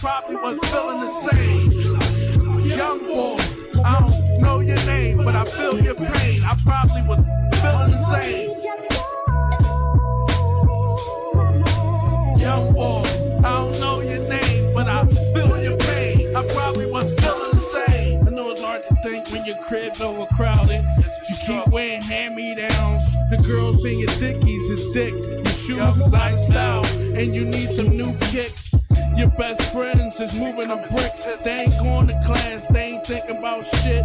probably was feeling the same. Young boy, I don't know your name, but I feel your pain. I probably was feeling the same. Young boy, I don't know your name, but I feel your pain. I probably was feeling the same. I know it's hard to think when your crib's overcrowded. You keep wearing hand-me-downs. The girls in your dickies is dick. Your shoes is iced out, and you need some new kicks. Your best friends is moving the bricks. They ain't going to class, they ain't thinking about shit.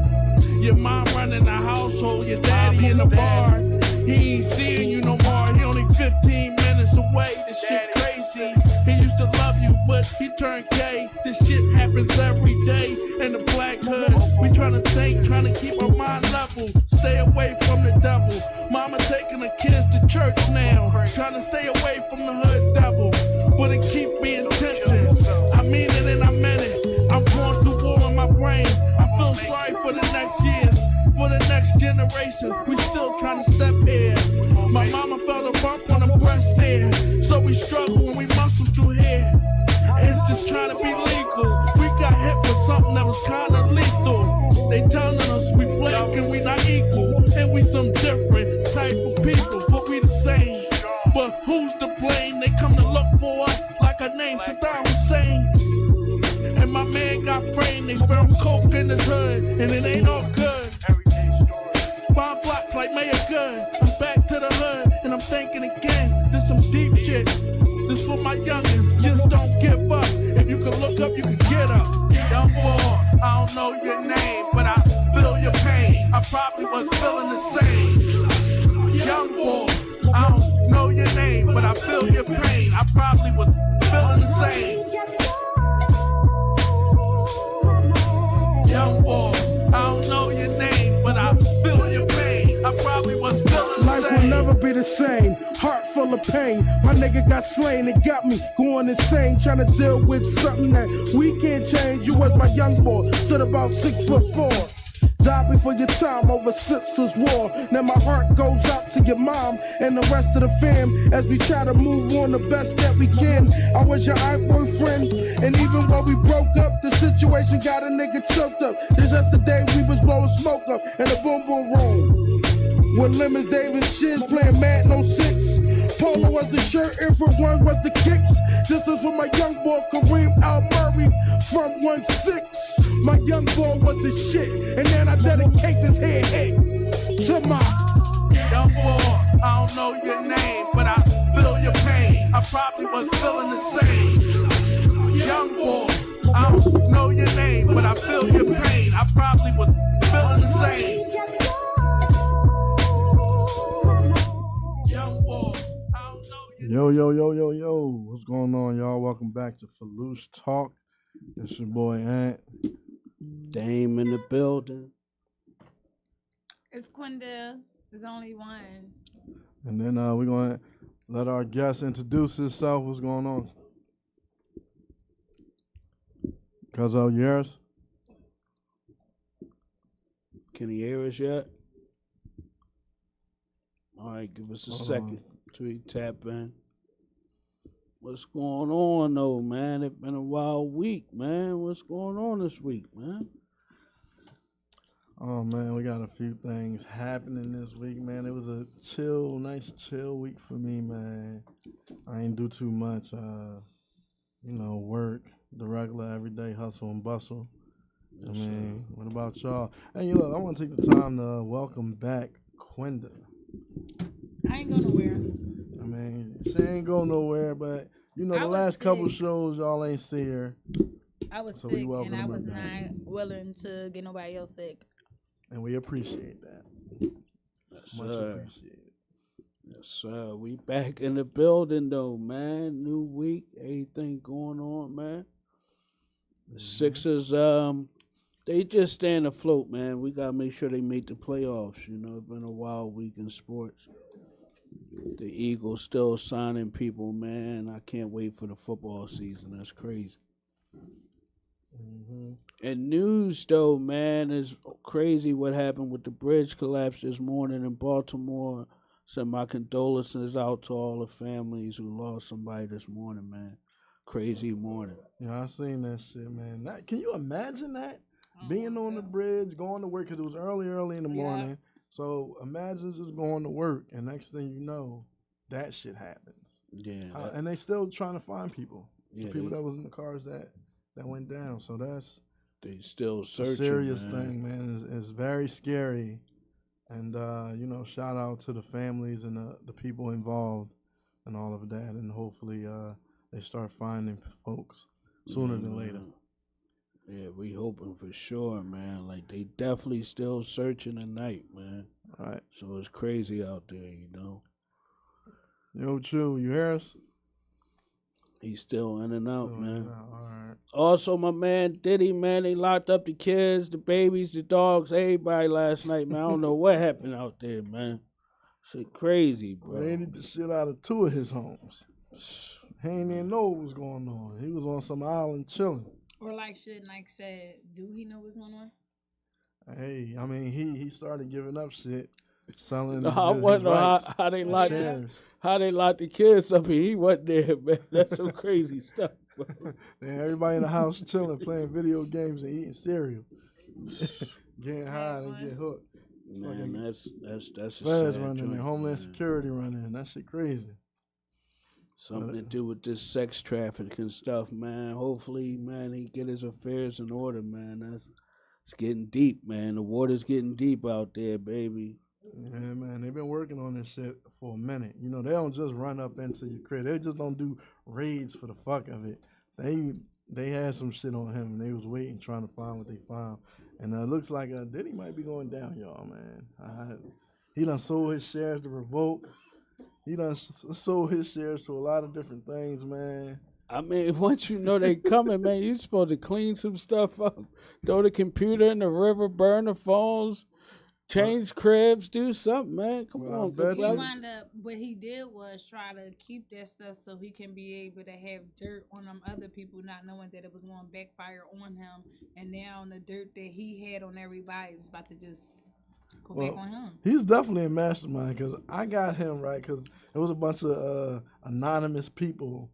Your mom running the household, your daddy in the bar. He ain't seeing you no more, he only 15 minutes away. This shit crazy. He used to love you, but he turned gay. This shit happens every day in the black hood. We tryna think, tryna keep our mind level. Stay away from the devil. Mama taking the kids to church now. Tryna stay away from the hood devil. But it keep being tempting. I mean it and I meant it. I'm going through war in my brain. I feel sorry for the next years, for the next generation. We still trying to step here. My mama felt a bump on her breast there, so we struggle when we muscle through here. It's just trying to be legal. We got hit with something that was kinda lethal. They telling us we black and we not equal, and we some different type of people, but we the same. But who's to blame? They come to look for us like our name Saddam Hussein. And my man got framed. They found coke in his hood, and it ain't all good. Bomb blocks like Mayor Good. I'm back to the hood, and I'm thinking again. This some deep shit. This for my youngins. Just don't give up. If you can look up, you can get up. Young boy, I don't know your name, but I feel your pain. I probably was feeling the same. Young boy, I don't know your name, but I feel your pain. I probably was feeling the same. Young boy, I don't know your name, but I feel your pain. I probably was feeling the Life same. will never be the same. Heart full of pain. My nigga got slain. It got me going insane. Trying to deal with something that we can't change. You was my young boy. Stood about 6'4". Died before your time over sisters war. Now my heart goes out to your mom and the rest of the fam as we try to move on the best that we can. I was your boyfriend, and even when we broke up, the situation got a nigga choked up. This just the day we was blowing smoke up in the boom boom room. With Lemons, Davis, Shiz playing Madden 06. Polo was the shirt, Everyone was the kicks. This is for my young boy Kareem Al Murray from 1-6. My young boy was the shit, and then I dedicate this head hit to my young boy. I don't know your name, but I feel your pain. I probably was feeling the same. Young boy, I don't know your name, but I feel your pain. I probably was feeling the same. Young boy, I don't know your Yo, what's going on, y'all? Welcome back to Filoosh Talk. It's your boy Ant. Dame in the building. It's Quindell. There's only one. And then we're going to let our guest introduce himself. What's going on? Cuz of yours? Can he hear us yet? All right, give us a second till he tap in. What's going on, though, man? It's been a wild week, man. What's going on this week, man? Oh, man, we got a few things happening this week, man. It was a nice chill week for me, man. I ain't do too much, work, the regular everyday hustle and bustle. I mean, what about y'all? Hey, look, I want to take the time to welcome back Quinda. I ain't go nowhere. I mean, she ain't go nowhere, but, the last couple shows, y'all ain't see her. I was So sick, we welcome and I her was back. not willing to get nobody else sick. And we appreciate that. Yes, Much sir. appreciated. Yes, sir. We back in the building, though, man. New week, everything going on, man. The Sixers, they just staying afloat, man. We got to make sure they make the playoffs. It's been a wild week in sports. The Eagles still signing people, man. I can't wait for the football season. That's crazy. Mm-hmm. And news, though, man, is crazy what happened with the bridge collapse this morning in Baltimore. Send my condolences out to all the families who lost somebody this morning, man. crazy morning. Yeah, I seen that shit, man. Can you imagine that? Being on the bridge, going to work, because it was early in the morning. So imagine just going to work, and next thing you know, that shit happens. Yeah. And they still trying to find people. Yeah, the people that was in the cars that went down. So that's they still a searching. serious man. thing, man. It's very scary. And, shout out to the families and the people involved and all of that. And hopefully they start finding folks sooner than later. Yeah, we hoping for sure, man. Like, they definitely still searching at night, man. All right. So it's crazy out there, you know. Yo, Chew, you hear us? He's still in and out, man. All right. Also, my man Diddy, man, they locked up the kids, the babies, the dogs, everybody last night, man. I don't know what happened out there, man. Shit crazy, bro. They did the shit out of 2 of his homes. He ain't even know what was going on. He was on some island chilling. Or like shit, Nike said, do he know what's going on? Hey, I mean, he started giving up shit, selling. I wonder how they locked the kids up and he wasn't there, man. That's some crazy stuff, bro. Man, everybody in the house chilling, playing video games and eating cereal, getting high and get hooked. Man, that's a Feds sad running joint, and Homeland man. Security running. That shit crazy. Something to do with this sex trafficking stuff, man. Hopefully, man, he get his affairs in order, man. It's getting deep, man. The water's getting deep out there, baby. Yeah, man, they've been working on this shit for a minute. You know, they don't just run up into your crib. They just don't do raids for the fuck of it. They had some shit on him, and they was waiting, trying to find what they found. And it looks like Diddy might be going down, y'all, man. He done sold his shares to Revoke. He done sold his shares to a lot of different things, man. I mean, once you know they coming, man, you supposed to clean some stuff up. Throw the computer in the river, burn the phones, change cribs, do something, man. Come on. He wound up, what he did was try to keep that stuff so he can be able to have dirt on them other people, not knowing that it was going to backfire on him. And now the dirt that he had on everybody is about to just go back on him. He's definitely a mastermind, because I got him right, because it was a bunch of anonymous people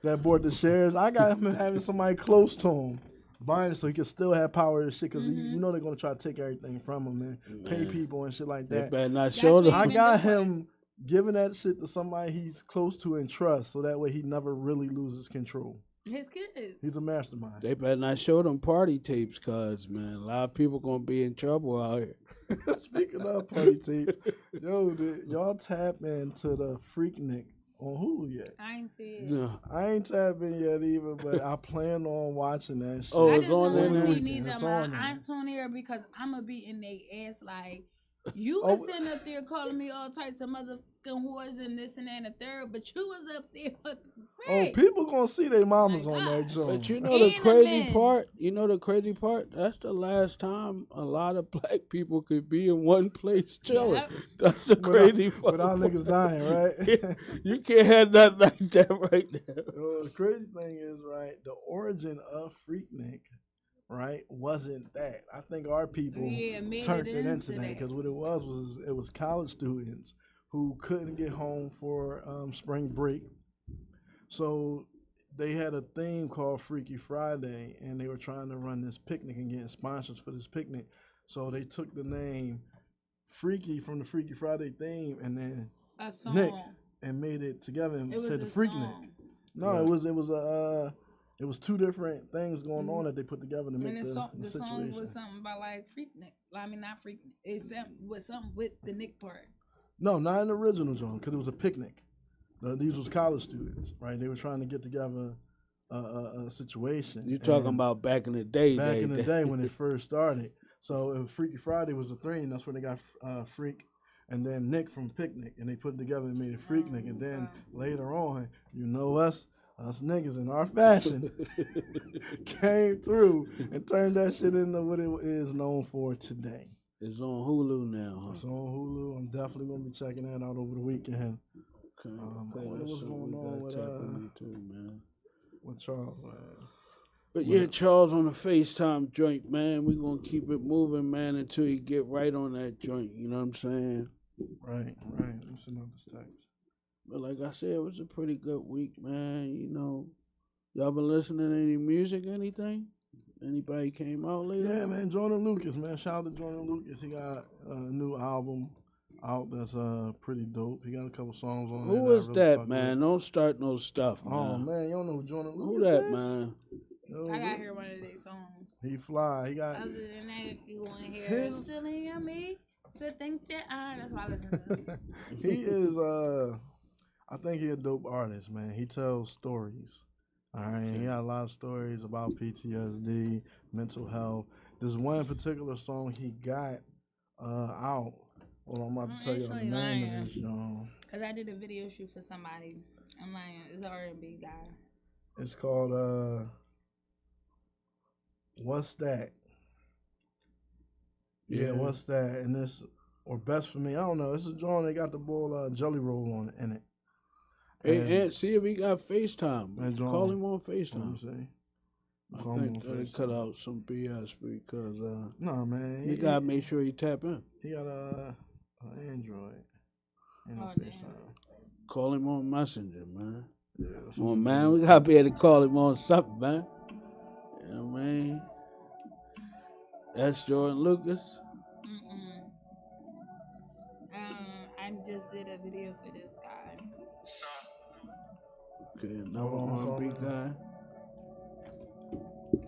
that bought the shares. I got him having somebody close to him buying it so he could still have power and shit, because you know they're going to try to take everything from him and pay people and shit like They that. better not show them. I got him giving that shit to somebody he's close to and trust, so that way he never really loses control. His kids. He's a mastermind. They better not show them party tapes, cuz, man, a lot of people going to be in trouble out here. Speaking of party tape, yo, y'all tap into the Freaknik on Hulu yet? I ain't see it. No. I ain't tapped in yet either, but I plan on watching that shit. Oh, I it's just on don't there want to now? see neither It's of my on there. aunts on here because I'm going to be in their ass like, you was sitting up there calling me all types of motherfucking whores and this and that and the third, but you was up there fucking Oh, great. people gonna see their mamas My on that gosh. joint. But you know And the the crazy men. part? You know the crazy part? That's the last time a lot of black people could be in one place chilling. Yep. That's the crazy part. Without niggas dying, right? You can't have nothing like that right now. Well, the crazy thing is, right, the origin of Freaknik, right, wasn't that. I think our people Made turned it it into into that, that. because what it was college students who couldn't get home for spring break. So they had a theme called Freaky Friday, and they were trying to run this picnic and getting sponsors for this picnic. So they took the name Freaky from the Freaky Friday theme and then A song. Nick and made it together and It was said the a Freaknik. song. No, Right. it was two different things going on that they put together to make And the the song situation. was something about like Freaknik. I mean, not Freaknik. It was something with the Nick part. No, not an original joint, because it was a picnic. These was college students, right? They were trying to get together a situation. You talking And about back in the day? back in the day when it first started. So Freaky Friday was the thing. That's where they got Freak, and then Nick from Picnic, and they put it together and made it Freaknik. And then later on, you know us niggas in our fashion came through and turned that shit into what it is known for today. It's on Hulu now, It's on Hulu. I'm definitely gonna be checking that out over the weekend. huh? Okay. I wonder what's going on with Charles, man. But yeah, Charles on the FaceTime joint, man. We gonna keep it moving, man, until you get right on that joint. You know what I'm saying? Right. Let me send out this text. But like I said, it was a pretty good week, man. You know, y'all been listening to any music, anything? Anybody came out lately? Yeah, man, Jordan Lucas, man. Shout out to Jordan Lucas. He got a new album out that's pretty dope. He got a couple songs on there. Who is I really that, fuck man? with. Don't start no stuff, man. Oh man, you don't know who Jordan Lucas Who that, is? man? Yo, I gotta hear one of their songs. He fly. He got Other than that, you wanna hear His- "Silly of Me to Think That I." That's why I listen to. he is I think he a dope artist, man. He tells stories. All right, he got a lot of stories about PTSD, mental health. There's one particular song he got out. Well, I'm about to tell you the actually name lying. of this song. Cause I did a video shoot for somebody. I'm lying. It's an R&B guy. It's called What's That? Yeah, What's That? And this, or Best For Me, I don't know. It's a joint they got the bowl Jelly Roll on in it. Hey, Ant, see if he got FaceTime. Man, Call him on Let me FaceTime. see. I Call him think on they FaceTime. cut out some BS because No, man. you gotta make sure he tap in. He got a Android. And Oh, a damn. FaceTime. Call him on Messenger, man. Yeah, that's Come what on, we man. do. We gotta be able to call him on something, man. You know what I mean? That's Jordan Lucas. Mm-mm. I just did a video for this guy. Okay, another Hold on, R&B hold on. guy.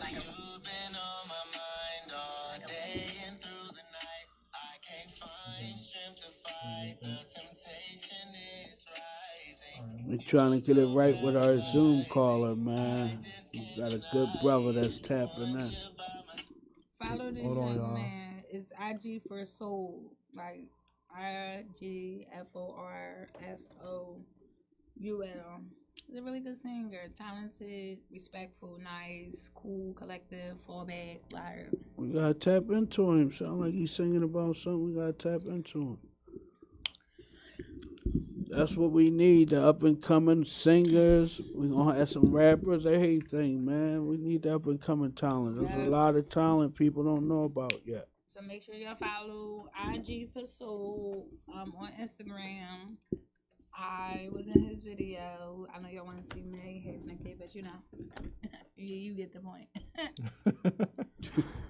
You've been on my mind all day and through the night. I can't find strength to fight. The temptation is rising. We trying to get it right with our Zoom caller, man. We got a good brother that's tapping in. Follow this Hold on, young y'all. man. It's IG for Soul. Like IGFORSOUL. He's a really good singer. Talented, respectful, nice, cool, collective, fallback, liar. We gotta tap into him. Sound like he's singing about something. We gotta tap into him. That's what we need, the up and coming singers. We gonna have some rappers, everything, man. We need the up and coming talent. There's a Yeah. lot of talent people don't know about yet. So make sure y'all follow IG for Soul on Instagram. I was in his video. I know y'all want to see me head naked, but you know, you get the point.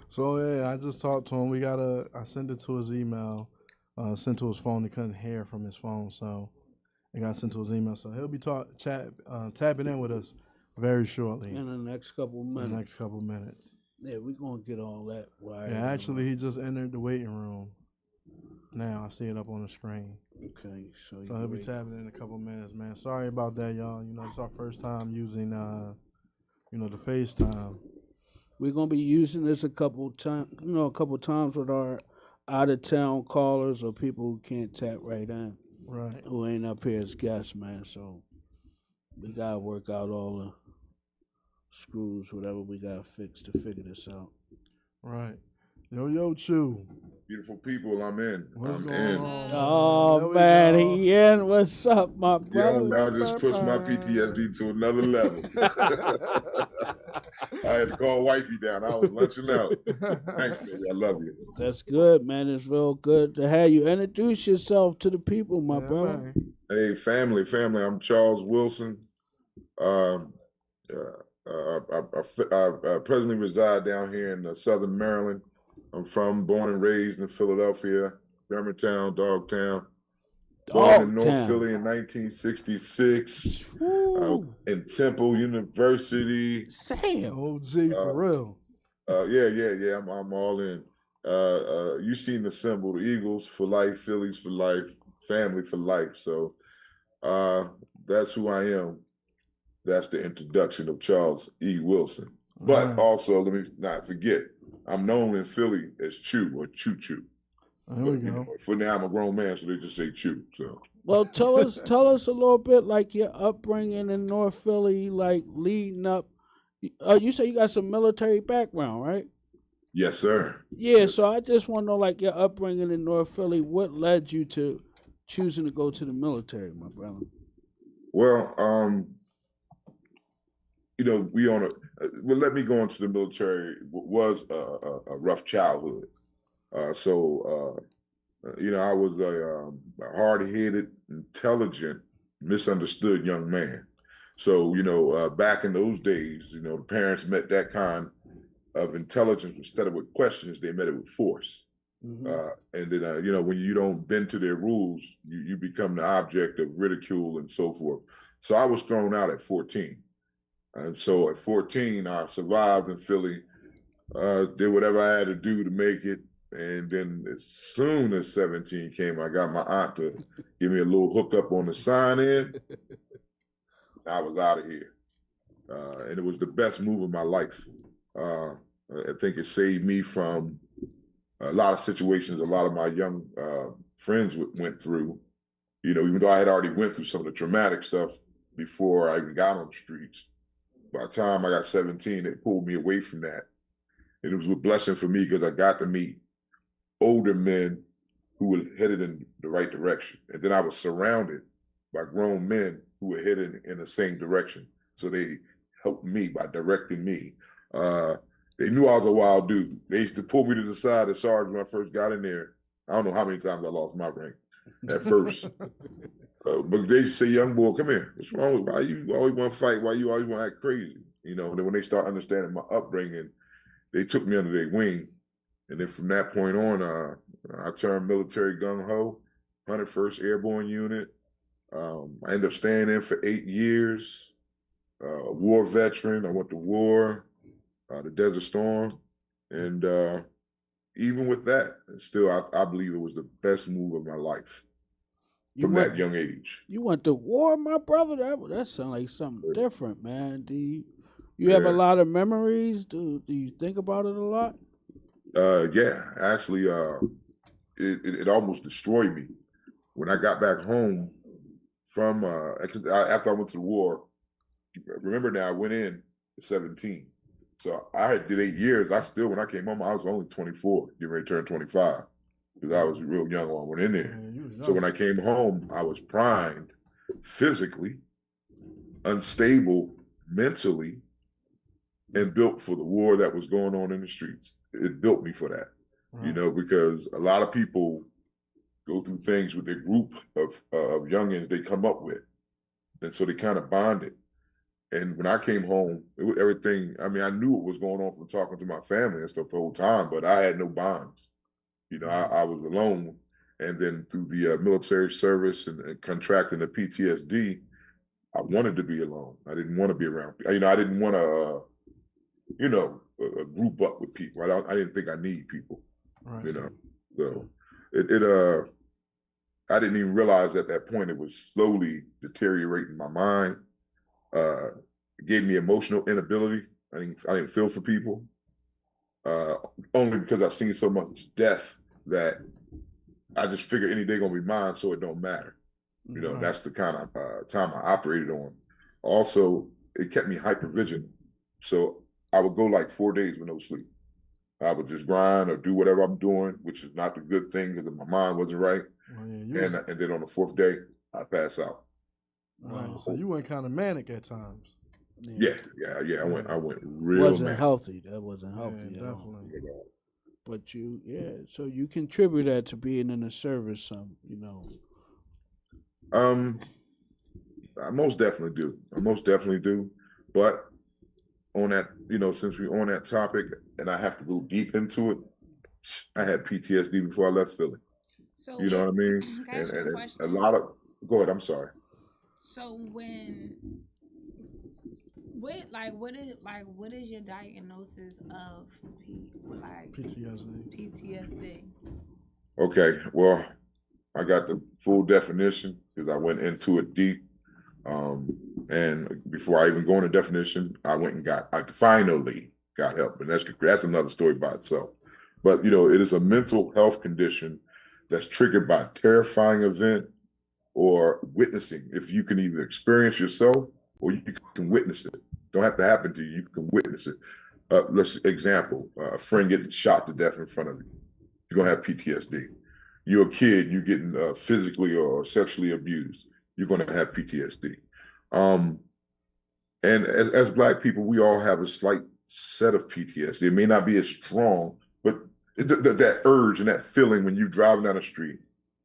So yeah, I just talked to him. I sent it to his email, sent to his phone. He couldn't hear from his phone, so it got sent to his email. So he'll be tapping in with us very shortly In the next couple in minutes. the next couple minutes. Yeah, we gonna get all that right. Yeah, actually, he just entered the waiting room. Now I see it up on the screen. Okay, so So he'll be wait. tapping in a couple minutes, man. Sorry about that, y'all. You know, it's our first time using, the FaceTime. We're gonna be using this a couple times with our out of town callers or people who can't tap right in, Right. who ain't up here as guests, man. So we gotta work out all the screws, whatever we gotta fix to figure this out. Right. Yo, Chew. Beautiful people, I'm in. What's I'm going in. on? Oh There we man, go. he in. What's up, my Yeah, brother? I just pushed my PTSD to another level. I had to call wifey down. I was lunching out. Thanks, baby. I love you. That's good, man. It's real good to have you. Introduce yourself to the people, my Yeah, brother. man. Hey, family. I'm Charles Wilson. I presently reside down here in southern Maryland. I'm born and raised in Philadelphia, Germantown, Dogtown. Born in North Dogtown. Philly in 1966. Woo. In Temple University. Sam. OG for real. Yeah. I'm all in. You seen the symbol, the Eagles for life, Phillies for life, family for life. So that's who I am. That's the introduction of Charles E. Wilson. But Right. also, let me not forget, I'm known in Philly as Chew or Choo Choo. There we But, you go. know, for now, I'm a grown man, so they just say Chew. So Well, tell us a little bit like your upbringing in North Philly, like leading up. You say you got some military background, right? yes, sir. Yeah. Yes. So I just want to know, like your upbringing in North Philly, what led you to choosing to go to the military, my brother? Well, let me go into the military. Was a rough childhood. I was a hard-headed, intelligent misunderstood young man. So, back in those days, the parents met that kind of intelligence instead of with questions, they met it with force. And then, when you don't bend to their rules, you become the object of ridicule and so forth. So I was thrown out at 14. And so at 14, I survived in Philly, did whatever I had to do to make it. And then as soon as 17 came, I got my aunt to give me a little hookup on the sign in. I was out of here. And it was the best move of my life. I think it saved me from a lot of situations a lot of my young friends went through. Even though I had already went through some of the traumatic stuff before I even got on the streets. By the time I got 17, it pulled me away from that. And it was a blessing for me because I got to meet older men who were headed in the right direction. And then I was surrounded by grown men who were headed in the same direction. So they helped me by directing me. They knew I was a wild dude. They used to pull me to the side as sergeant when I first got in there. I don't know how many times I lost my rank at first. But they say, young boy, come here. What's wrong with why you always want to fight? Why you always want to act crazy? And then when they start understanding my upbringing, they took me under their wing. And then from that point on, I turned military gung-ho, 101st Airborne Unit. I ended up staying in for 8 years. A war veteran. I went to war, the Desert Storm. And even with that, still, I believe it was the best move of my life. From that young age. You went to war, my brother? That sounds like something different, man. Do you have a lot of memories? Do you think about it a lot? Yeah, actually, it almost destroyed me. When I got back home from, after I went to the war, remember now, I went in at 17. So I did 8 years. When I came home, I was only 24, getting ready to turn 25. Because I was real young when I went in there. So when I came home, I was primed physically, unstable mentally, and built for the war that was going on in the streets. It built me for that, because a lot of people go through things with their group of youngins they come up with. And so they kind of bonded. And when I came home, everything, I knew what was going on from talking to my family and stuff the whole time, but I had no bonds. I was alone. And then through the military service and contracting the PTSD, I wanted to be alone. I didn't want to be around. I didn't want to, group up with people. I didn't think I need people, So I didn't even realize at that point it was slowly deteriorating my mind. It gave me emotional inability. I didn't feel for people. Only because I've seen so much death that I just figured any day gonna be mine, so it don't matter. That's the kind of time I operated on. Also, it kept me hypervigilant. So I would go like 4 days with no sleep. I would just grind or do whatever I'm doing, which is not the good thing because my mind wasn't right. And then on the 4th day, I pass out. Right. So you went kind of manic at times. Yeah. I went real. Wasn't healthy. That wasn't healthy. Definitely. But so you contribute that to being in the service, I most definitely do. But on that, since we're on that topic, and I have to go deep into it, I had PTSD before I left Philly. So you know what I mean? Can I ask you a question? A lot of. Go ahead. I'm sorry. So what is your diagnosis of PTSD? Okay, well, I got the full definition because I went into it deep. And before I even go into definition, I finally got help, and that's another story by itself. But it is a mental health condition that's triggered by a terrifying event or witnessing. If you can either experience yourself or you can witness it. Don't have to happen to you. You can witness it. Example, a friend getting shot to death in front of you. You're going to have PTSD. You're a kid, you're getting physically or sexually abused. You're going to have PTSD. And as Black people, we all have a slight set of PTSD. It may not be as strong, but that urge and that feeling when you're driving down the street,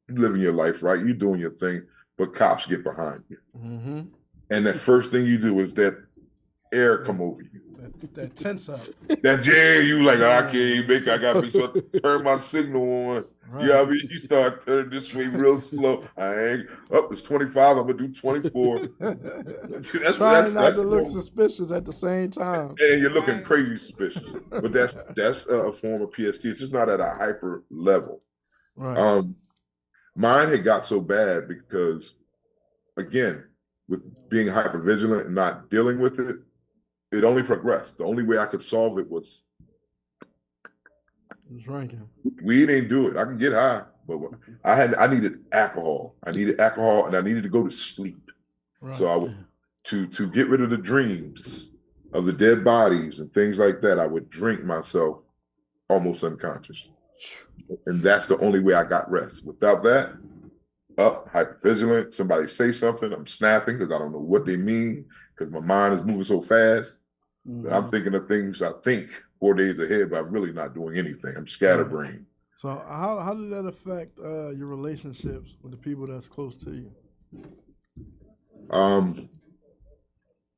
you're living your life, right? You're doing your thing. but cops get behind you. Mm-hmm. And the first thing you do is that air come over you. That tense up. That you like, I can't make, I got to so turn my signal on. Right. You know what I mean? You start turning this way real slow. I ain't up. It's 25. I'm gonna do 24. Trying not to look suspicious at the same time. And you're looking crazy suspicious. But that's a form of PST. It's just not at a hyper level. Right. Mine had got so bad because, again, with being hyper vigilant and not dealing with it, it only progressed. The only way I could solve it was drinking. Weed ain't do it. I can get high, but I needed alcohol. I needed alcohol, and I needed to go to sleep. Right. So I would to get rid of the dreams of the dead bodies and things like that. I would drink myself almost unconscious, and that's the only way I got rest. Without that, hypervigilant. Somebody say something, I'm snapping because I don't know what they mean because my mind is moving so fast that I'm thinking of things I think 4 days ahead, but I'm really not doing anything. I'm scatterbrained. So how did that affect your relationships with the people that's close to you?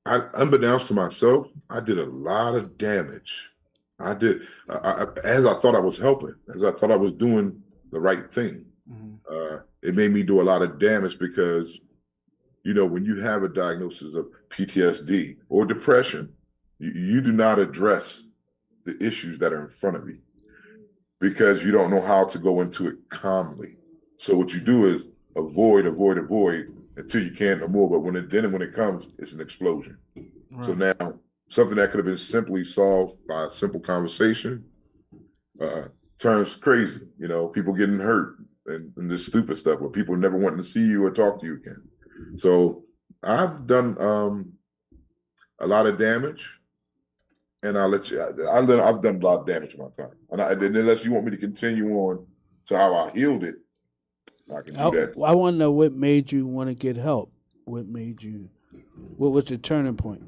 Unbeknownst to myself, I did a lot of damage. I did, as I thought I was helping, as I thought I was doing the right thing. It made me do a lot of damage because, you know, when you have a diagnosis of PTSD or depression, you do not address the issues that are in front of you because you don't know how to go into it calmly. So what you do is avoid until you can't no more. But when it comes, it's an explosion. Right. So now something that could have been simply solved by a simple conversation turns crazy. You know, people getting hurt and this stupid stuff where people never wanting to see you or talk to you again. So I've done a lot of damage. And I'll let you. I've done a lot of damage in my time, and unless you want me to continue on to how I healed it, I can do that. I want to know what made you want to get help. What was your turning point?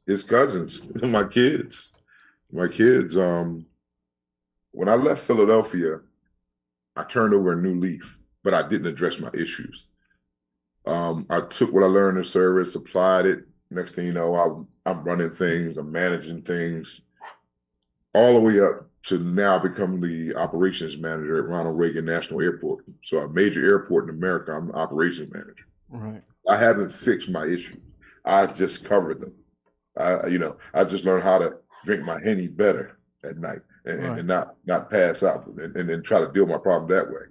His cousins, my kids. When I left Philadelphia, I turned over a new leaf, but I didn't address my issues. I took what I learned in service, applied it. Next thing you know, I'm running things, I'm managing things, all the way up to now become the operations manager at Ronald Reagan National Airport. So a major airport in America, I'm the operations manager. Right. I haven't fixed my issues. I just covered them. I just learned how to drink my Henny better at night and not pass out and then try to deal with my problem that way.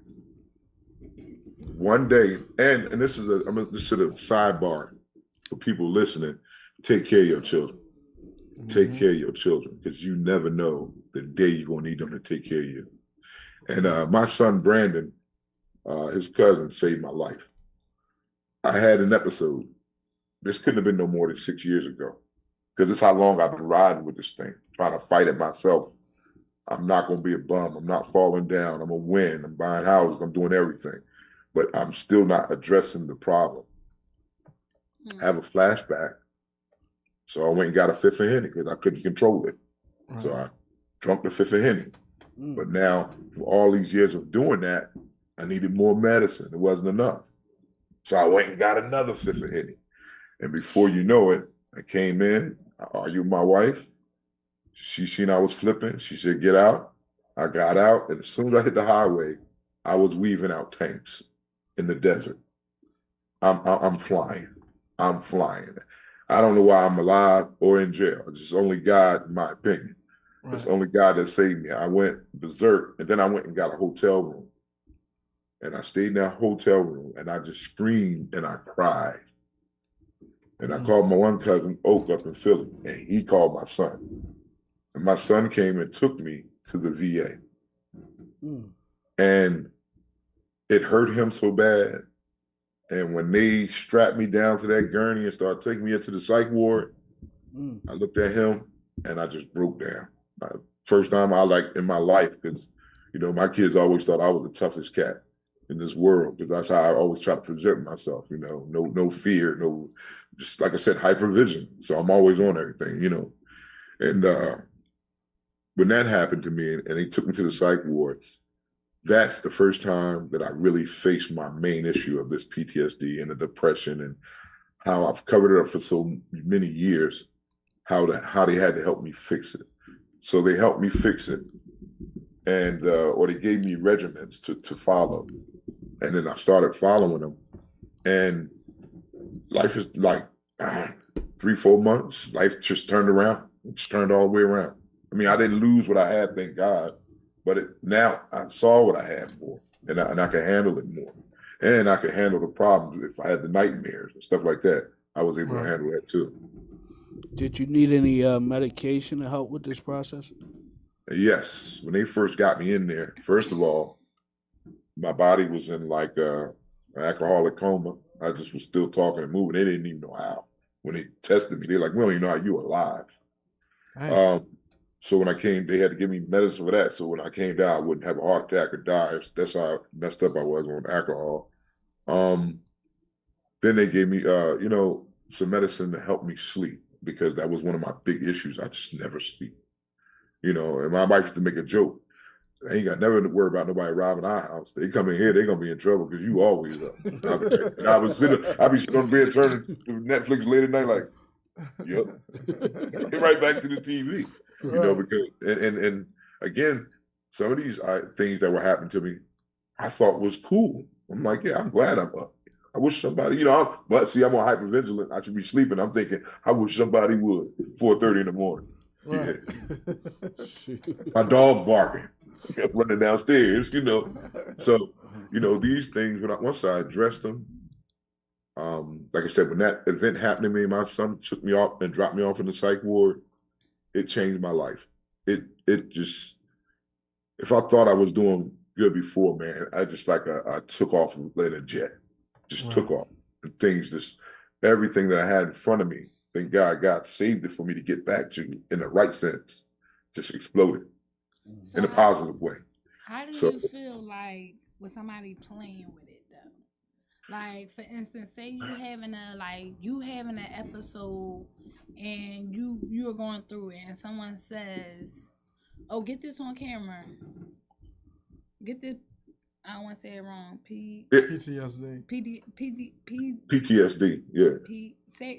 One day, and this is a sidebar. For people listening, take care of your children. Take care of your children because you never know the day you're going to need them to take care of you. And my son, Brandon, his cousin, saved my life. I had an episode. This couldn't have been no more than 6 years ago because it's how long I've been riding with this thing, trying to fight it myself. I'm not going to be a bum. I'm not falling down. I'm going to win. I'm buying houses. I'm doing everything. But I'm still not addressing the problem. Have a flashback. So I went and got a fifth of Henny because I couldn't control it. Right. So I drunk the fifth of Henny. But now, for all these years of doing that, I needed more medicine. It wasn't enough. So I went and got another fifth of Henny. And before you know it, I came in, I argued with my wife. She seen I was flipping. She said, get out. I got out. And as soon as I hit the highway, I was weaving out tanks in the desert. I'm flying. I'm flying. I don't know why I'm alive or in jail. It's only God, in my opinion. Right. It's only God that saved me. I went berserk, and then I went and got a hotel room. And I stayed in that hotel room, and I just screamed and I cried. And I called my one cousin, Oak, up in Philly, and he called my son. And my son came and took me to the VA. And it hurt him so bad. And when they strapped me down to that gurney and started taking me into the psych ward, I looked at him and I just broke down. First time in my life, because, my kids always thought I was the toughest cat in this world, because that's how I always try to present myself, no fear, no, just like I said, hypervision. So I'm always on everything, And when that happened to me and they took me to the psych ward, that's the first time that I really faced my main issue of this PTSD and the depression, and how I've covered it up for so many years, how they had to help me fix it. So they helped me fix it, and or they gave me regimens to follow, and then I started following them, and life is like 3-4 months. Life just turned around. It just turned all the way around. I mean, I didn't lose what I had, thank God, but now I saw what I had more, and I could handle it more, and I could handle the problems. If I had the nightmares and stuff like that, I was able to handle that too. Did you need any medication to help with this process? Yes. When they first got me in there, first of all, my body was in like an alcoholic coma. I just was still talking and moving. They didn't even know how. When they tested me, they're like, we don't even know how you were alive. So when I came, they had to give me medicine for that. So when I came down, I wouldn't have a heart attack or die. That's how messed up I was on alcohol. Then they gave me, some medicine to help me sleep, because that was one of my big issues. I just never sleep. And my wife used to make a joke. I ain't got never to worry about nobody robbing our house. They come in here, they're gonna be in trouble because you always up. And I'd be sitting on the bed turning to Netflix late at night, like, yep. Get right back to the TV. Because and again, some of these things that were happening to me, I thought was cool. I'm like, yeah, I'm glad I'm up. I wish somebody, but see, I'm on hypervigilant. I should be sleeping. I'm thinking, I wish somebody would. 4:30 in the morning. Right. Yeah. My dog barking, running downstairs, So, these things, once I addressed them, like I said, when that event happened to me, my son took me off and dropped me off in the psych ward. It changed my life. It just, if I thought I was doing good before, man, I just I took off in a jet, just took off, and everything that I had in front of me, thank God saved it for me to get back to in the right sense, just exploded in a positive way. How do you feel like with somebody playing with it though? Like, for instance, say you having an episode and you are going through it, and someone says, "Oh, get this on camera. Get this." I don't want to say it wrong. PTSD. PTSD. Yeah.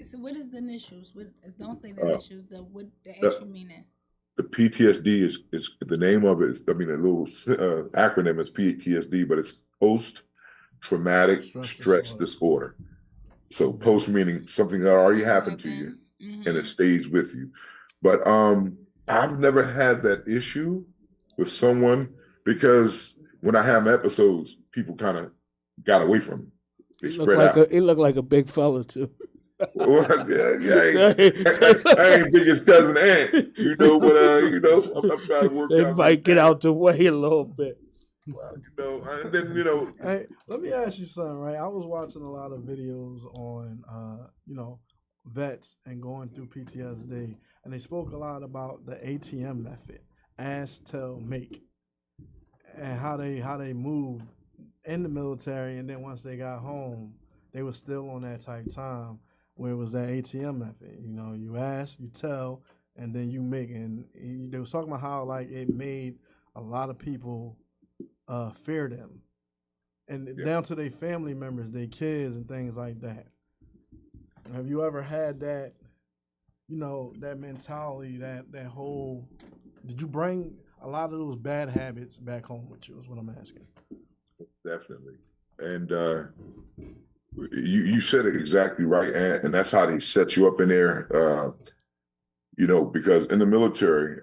So what is the initials? Don't say the initials. What the actual meaning? The PTSD is the name of it. A little acronym is PTSD, but it's post traumatic stress disorder. So post meaning something that already happened to you, and it stays with you. But I've never had that issue with someone, because when I have episodes, people kind of got away from me. They spread out. He looked like a big fella too. Well, I ain't big as cousin Ant, but I'm trying to work. They might get out the way a little bit. Well, and then Hey, let me ask you something, right? I was watching a lot of videos on, vets and going through PTSD, and they spoke a lot about the ATM method, ask, tell, make, and how they moved in the military, and then once they got home, they were still on that type time where it was that ATM method. You ask, you tell, and then you make. And they was talking about how it made a lot of people fear them, and down to their family members, their kids, and things like that. Have you ever had that? That mentality, that whole. Did you bring a lot of those bad habits back home with you? Is what I'm asking. Definitely, and you said it exactly right, and that's how they set you up in there. Because in the military,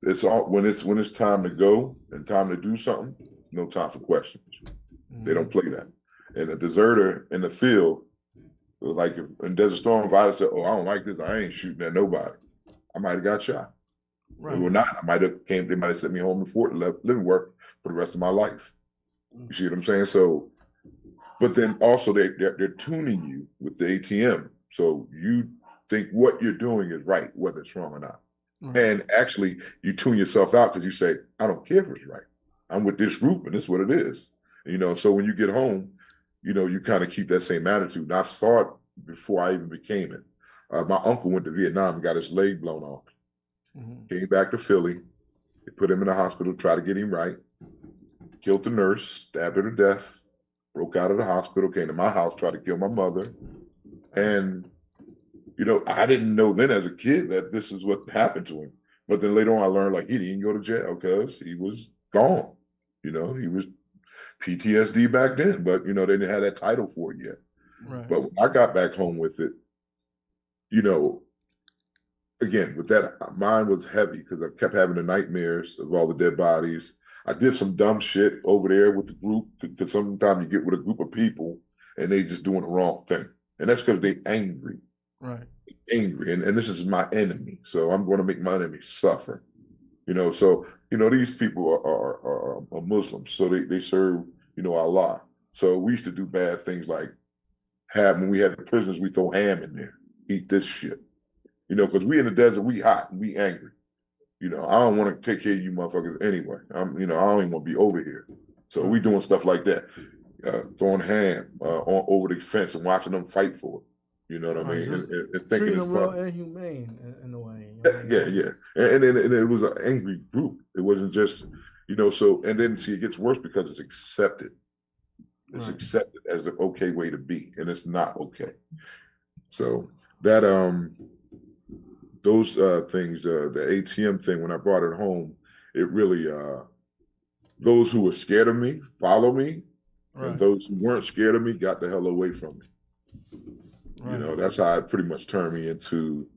it's all when it's time to go and time to do something. No time for questions. Mm-hmm. They don't play that. And a deserter in the field, like in Desert Storm, if I'd have said, "Oh, I don't like this. I ain't shooting at nobody," I might have got shot. Right. Or not. They might have sent me home to Fort living work for the rest of my life. You see what I'm saying? So, but then also they're tuning you with the ATM, so you think what you're doing is right, whether it's wrong or not. Mm-hmm. And actually, you tune yourself out because you say, "I don't care if it's right. I'm with this group, and this is what it is." So when you get home, you kind of keep that same attitude. And I saw it before I even became it. My uncle went to Vietnam and got his leg blown off. Mm-hmm. Came back to Philly. They put him in the hospital, tried to get him right, killed the nurse, stabbed her to death, broke out of the hospital, came to my house, tried to kill my mother. And, I didn't know then as a kid that this is what happened to him. But then later on, I learned like he didn't go to jail because he was gone. He was PTSD back then, but, they didn't have that title for it yet. Right. But when I got back home with it, again, with that, mine was heavy because I kept having the nightmares of all the dead bodies. I did some dumb shit over there with the group because sometimes you get with a group of people and they just doing the wrong thing. And that's because they angry. Right. Angry. And this is my enemy. So I'm going to make my enemy suffer. So, these people are Muslims. So they serve, Allah. So we used to do bad things like when we had the prisoners, we throw ham in there, eat this shit. Because we in the desert, we hot and we angry. I don't want to take care of you motherfuckers anyway. I don't even want to be over here. So we doing stuff like that, throwing ham over the fence and watching them fight for it. You know what I mean? And thinking it's real fun. inhumane in a way. Yeah. And it was an angry group. It wasn't just, so, and then see, it gets worse because it's accepted. It's accepted as an okay way to be, and it's not okay. So that, those things, the ATM thing, when I brought it home, it really, those who were scared of me, follow me, and those who weren't scared of me got the hell away from me. Right. That's how it pretty much turned me into,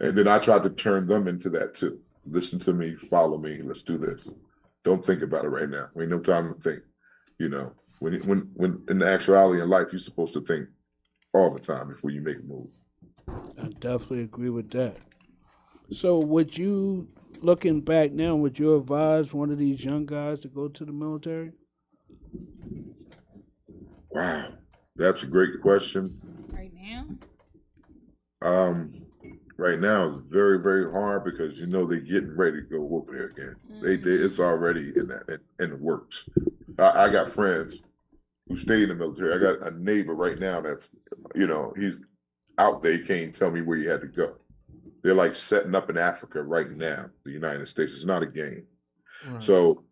and then I tried to turn them into that too. Listen to me, follow me, let's do this. Don't think about it right now. Ain't no time to think. When in the actuality in life, you're supposed to think all the time before you make a move. I definitely agree with that. So would you, looking back now, would you advise one of these young guys to go to the military? Wow, that's a great question. Right now? Right now it's very, very hard because they're getting ready to go over there again. It's already in the works. I got friends who stay in the military. I got a neighbor right now that's, he's out there. He can't tell me where he had to go. They're like setting up in Africa right now, the United States. It's not a game. Right. So,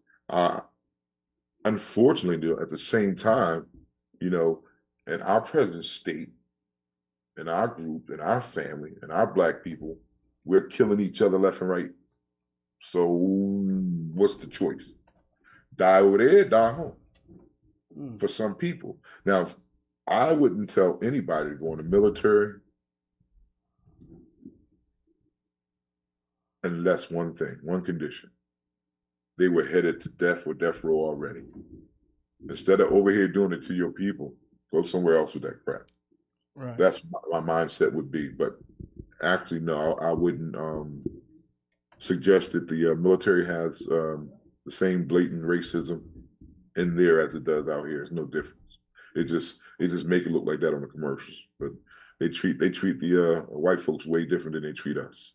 unfortunately, at the same time, in our present state, in our group, in our family, in our Black people, we're killing each other left and right. So what's the choice? Die over there, die home. For some people. Now, I wouldn't tell anybody to go in the military unless one condition. They were headed to death or death row already. Instead of over here doing it to your people, go somewhere else with that crap. Right. That's my mindset would be. But actually, no, I wouldn't suggest that the military has the same blatant racism in there as it does out here. It's no difference. It just make it look like that on the commercials. But they treat the white folks way different than they treat us.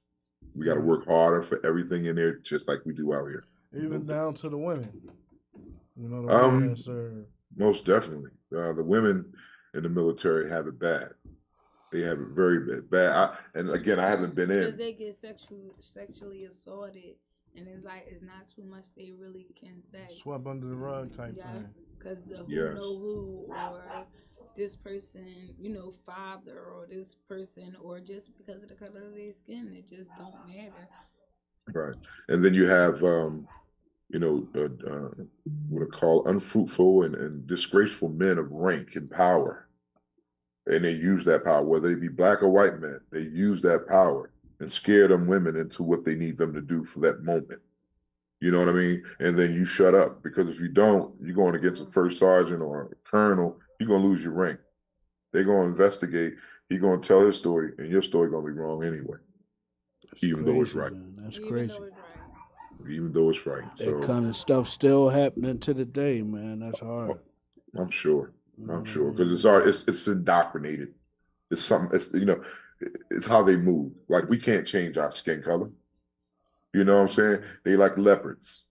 We got to work harder for everything in there, just like we do out here. Even down to the women. The women that serve. Most definitely. The women in the military have it bad. They have it very bad. And again, I haven't been in. Because they get sexually assaulted, and it's not too much they really can say. Swept under the rug type thing. Because who know who, or this person, father, or this person, or just because of the color of their skin, it just don't matter. Right. And then you have, what are called unfruitful and disgraceful men of rank and power. And they use that power, whether they be Black or white men, they use that power and scare them women into what they need them to do for that moment. You know what I mean? And then you shut up, because if you don't, you're going against a first sergeant or a colonel, you're going to lose your rank. They're going to investigate. He's going to tell his story, and your story going to be wrong anyway. Even though it's right. Man. That's crazy. Even though it's right. That kind of stuff still happening to the day, man. That's hard. I'm sure. Because it's indoctrinated. It's something. It's how they move. Like, we can't change our skin color. You know what I'm saying? They like leopards.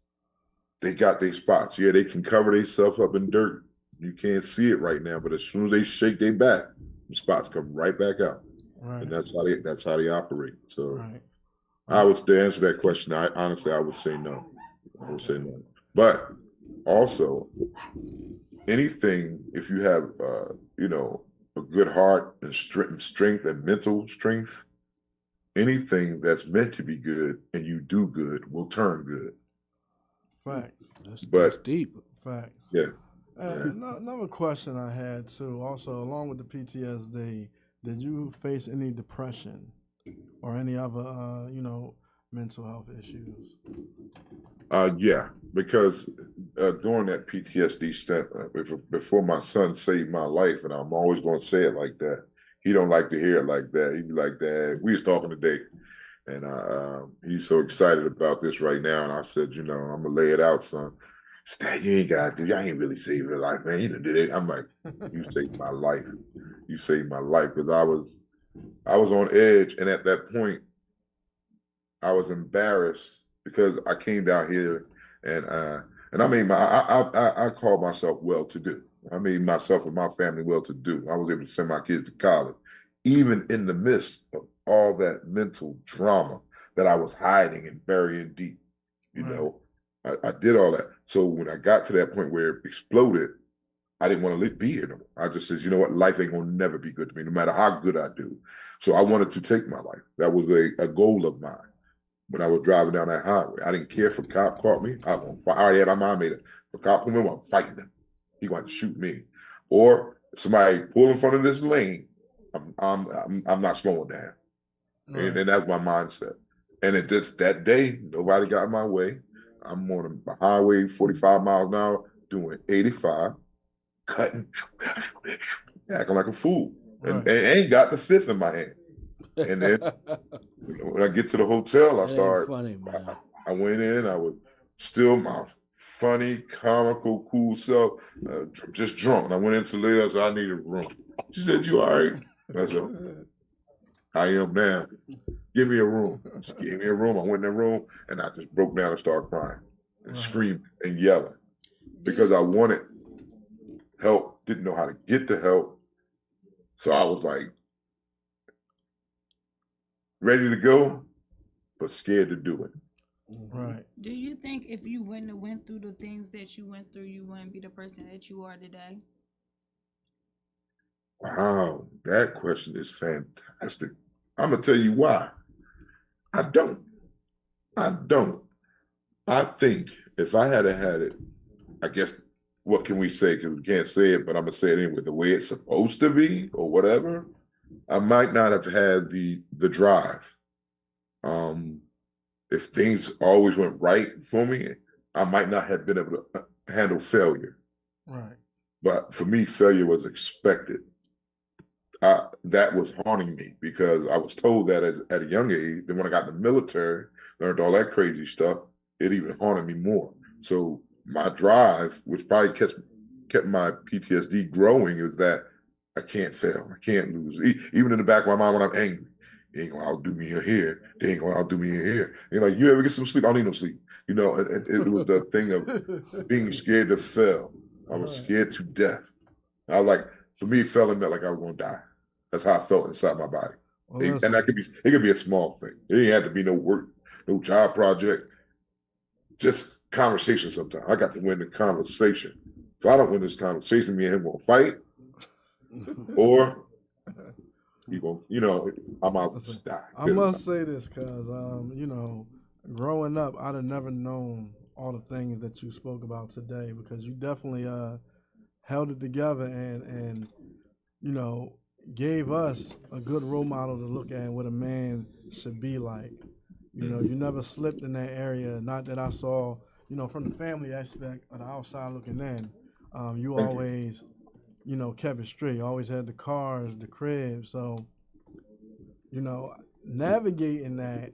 They got their spots. Yeah, they can cover themselves up in dirt. You can't see it right now, but as soon as they shake their back, the spots come right back out. Right. And that's how they operate. So, to answer that question, I would say no. I would say no. But also, anything, if you have, a good heart and strength and mental strength, anything that's meant to be good and you do good will turn good. Facts. That's deep. Facts. Yeah. Another question I had too, also along with the PTSD, did you face any depression or any other, mental health issues? Yeah, because during that PTSD stint, before my son saved my life, and I'm always going to say it like that. He don't like to hear it like that. He'd be like, "Dad, we was talking today, and he's so excited about this right now." And I said, "I'm gonna lay it out, son. Dad, you ain't got to. You ain't really saved your life, man. You done did it." I'm like, "You saved my life. You saved my life," because I was on edge, and at that point, I was embarrassed because I came down here and I made I called myself well-to-do. I made myself and my family well-to-do. I was able to send my kids to college, even in the midst of all that mental drama that I was hiding and burying deep. I did all that. So when I got to that point where it exploded, I didn't want to be here no more. I just said, you know what, life ain't gonna never be good to me, no matter how good I do. So I wanted to take my life. That was a goal of mine. When I was driving down that highway, I didn't care if a cop caught me. I already had my mind made up. If a cop caught me, I'm fighting him. He going to shoot me. Or if somebody pull in front of this lane, I'm not slowing down. Right. And that's my mindset. And it just that day, nobody got in my way. I'm on the highway, 45 miles an hour, doing 85, cutting, acting like a fool, and ain't got the fifth in my hand. And then when I get to the hotel, I start. Funny, man. I went in. I was still my funny, comical, cool self, just drunk. And I went into Leah. I said, "I need a room." She said, "You all right?" I said, "I am now. Give me a room." She gave me a room. I went in the room, and I just broke down and started crying and screaming and yelling because I wanted help. Didn't know how to get the help, so I was like, ready to go, but scared to do it. Right. Do you think if you wouldn't have went through the things that you went through, you wouldn't be the person that you are today? Wow, that question is fantastic. I'm gonna tell you why. I don't. I think if I had had it, I guess, what can we say? Because we can't say it, but I'm gonna say it anyway. The way it's supposed to be, or whatever. I might not have had the drive. If things always went right for me, I might not have been able to handle failure. Right. But for me, failure was expected. That was haunting me because I was told that at a young age. Then when I got in the military, learned all that crazy stuff, it even haunted me more. So my drive, which probably kept my PTSD growing, is that I can't fail. I can't lose. Even in the back of my mind when I'm angry, they ain't gonna outdo me here. They ain't gonna outdo me here. You're like, you ever get some sleep? I don't need no sleep. It was the thing of being scared to fail. I was scared to death. I was like, for me, failing meant like I was gonna die. That's how I felt inside my body. And that could be a small thing. It didn't have to be no work, no job project, just conversation sometimes. I got to win the conversation. If I don't win this conversation, me and him gonna fight. Or you go, I might as well just die. I must say this because, growing up, I'd have never known all the things that you spoke about today because you definitely held it together and gave us a good role model to look at and what a man should be like. You never slipped in that area. Not that I saw, from the family aspect of the outside looking in. You always kept it straight. Always had the cars, the crib. So, navigating that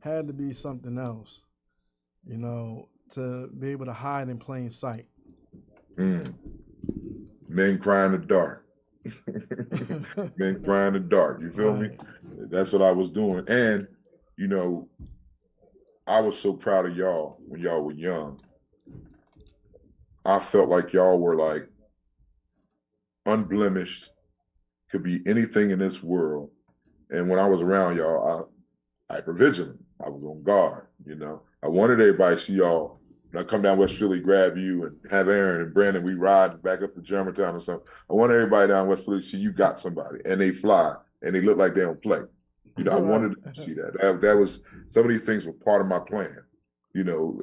had to be something else, to be able to hide in plain sight. Men cry in the dark. Men cry in the dark. You feel me? That's what I was doing. And, I was so proud of y'all when y'all were young. I felt like y'all were like unblemished, could be anything in this world. And when I was around y'all, I hypervigilant. I was on guard, I wanted everybody to see y'all. When I come down West Philly, grab you, and have Aaron and Brandon. We ride back up to Germantown or something. I want everybody down West Philly to see you got somebody, and they fly, and they look like they don't play. You know, I wanted to see that. That was some of these things were part of my plan. You know,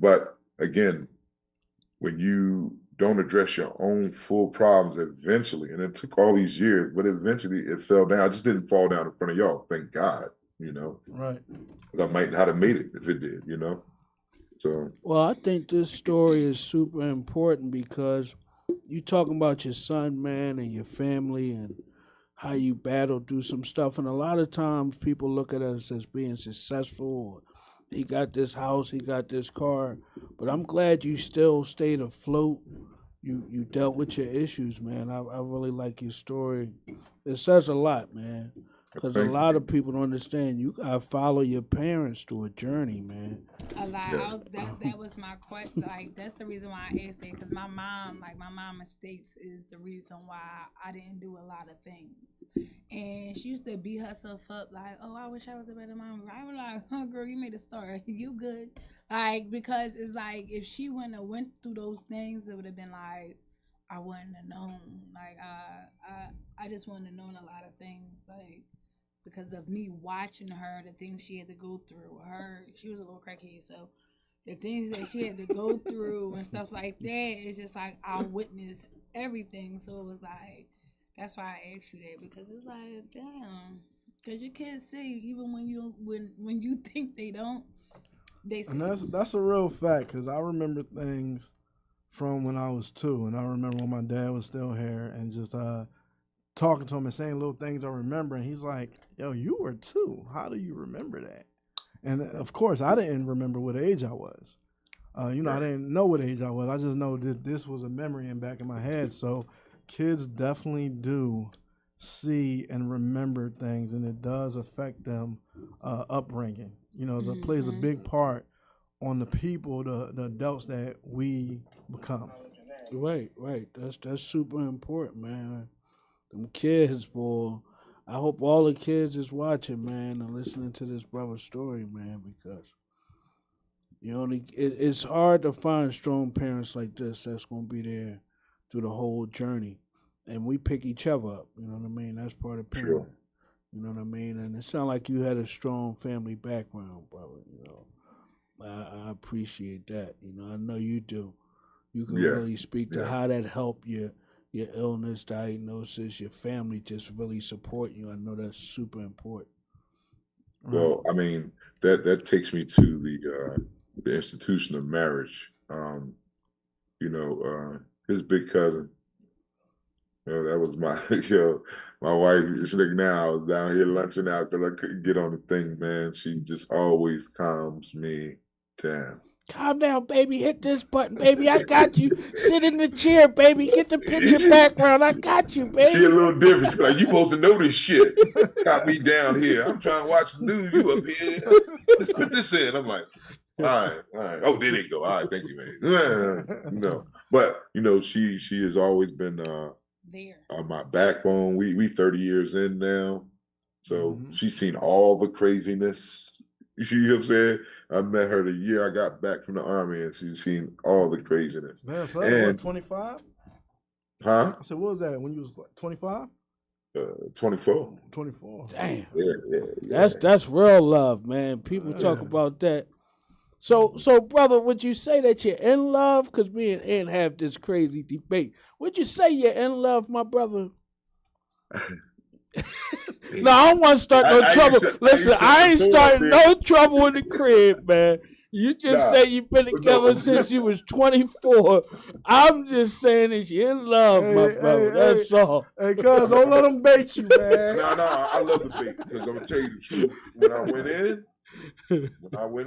but again, when you don't address your own full problems, eventually, and it took all these years, but eventually it fell down. I just didn't fall down in front of y'all, thank God. You know, Right? because I might not have made it if it did. You know, so Well, I think this story is super important because you talking about your son, man, and your family and how you battled through some stuff. And a lot of times people look at us as being successful. Or he got this house, he got this car. But I'm glad you still stayed afloat. You dealt with your issues, man. I really like your story. It says a lot, man. Because a thank lot you. of people don't understand. You gotta follow your parents through a journey, man. A lot. Yeah. That was my question. Like that's the reason why I asked that because my mom mistakes is the reason why I didn't do a lot of things. And she used to beat herself up like, "Oh, I wish I was a better mom." I was like, "Oh, girl, you made a start. You good?" Like because it's like if she wouldn't have went through those things, it would have been like I wouldn't have known. Like I just wouldn't have known a lot of things. Like. Because of me watching her, the things she had to go through. She was a little crackhead, so the things that she had to go through and stuff like that, it's just like I witnessed everything. So it was like, that's why I asked you that because it's like, damn, because your kids see even when you think they don't, they see. And that's a real fact because I remember things from when I was 2, and I remember when my dad was still here, and just talking to him and saying little things I remember, and he's like, "Yo, you were 2. How do you remember that?" And of course, I didn't remember what age I was. I didn't know what age I was. I just know that this was a memory in back of my head. So kids definitely do see and remember things, and it does affect them upbringing. It plays a big part on the people, the adults that we become. Right. That's super important, man. Them kids, boy. I hope all the kids is watching, man, and listening to this brother's story, man, because it's hard to find strong parents like this that's gonna be there through the whole journey, and we pick each other up. You know what I mean? That's part of parenting. Sure. You know what I mean? And it sounds like you had a strong family background, brother. I appreciate that. I know you do. You can Yeah. really speak to Yeah. how that helped your illness diagnosis, your family just really support you. I know that's super important. Well, I mean, that takes me to the institution of marriage. His big cousin. That was my my wife. This nigga now, I was down here lunching out because I couldn't get on the thing, man. She just always calms me down. Calm down, baby. Hit this button, baby. I got you. Sit in the chair, baby. Get the picture background. I got you, baby. She a little different. She be like, you supposed to know this shit. Got me down here. I'm trying to watch the news. You up here. Let's put this in. I'm like, all right. Oh, there they go. All right, thank you, man. But she has always been There. my backbone. We 30 years in now. So she's seen all the craziness. You see what I'm saying? I met her the year I got back from the Army, and she's seen all the craziness. Man, so that was 25? Huh? I said, what was that when you was 25? 24. 24. Damn. Yeah. That's real love, man. People talk about that. So, brother, would you say that you're in love? Because me and Ann have this crazy debate. Would you say you're in love, my brother? No, I don't want to start no trouble. Listen, I ain't starting no trouble in the crib, man. You just say you've been together since you was 24. I'm just saying that you're in love, my brother. That's all. Hey, cuz, don't let them bait you, man. No, I love the bait because I'm gonna tell you the truth. When I went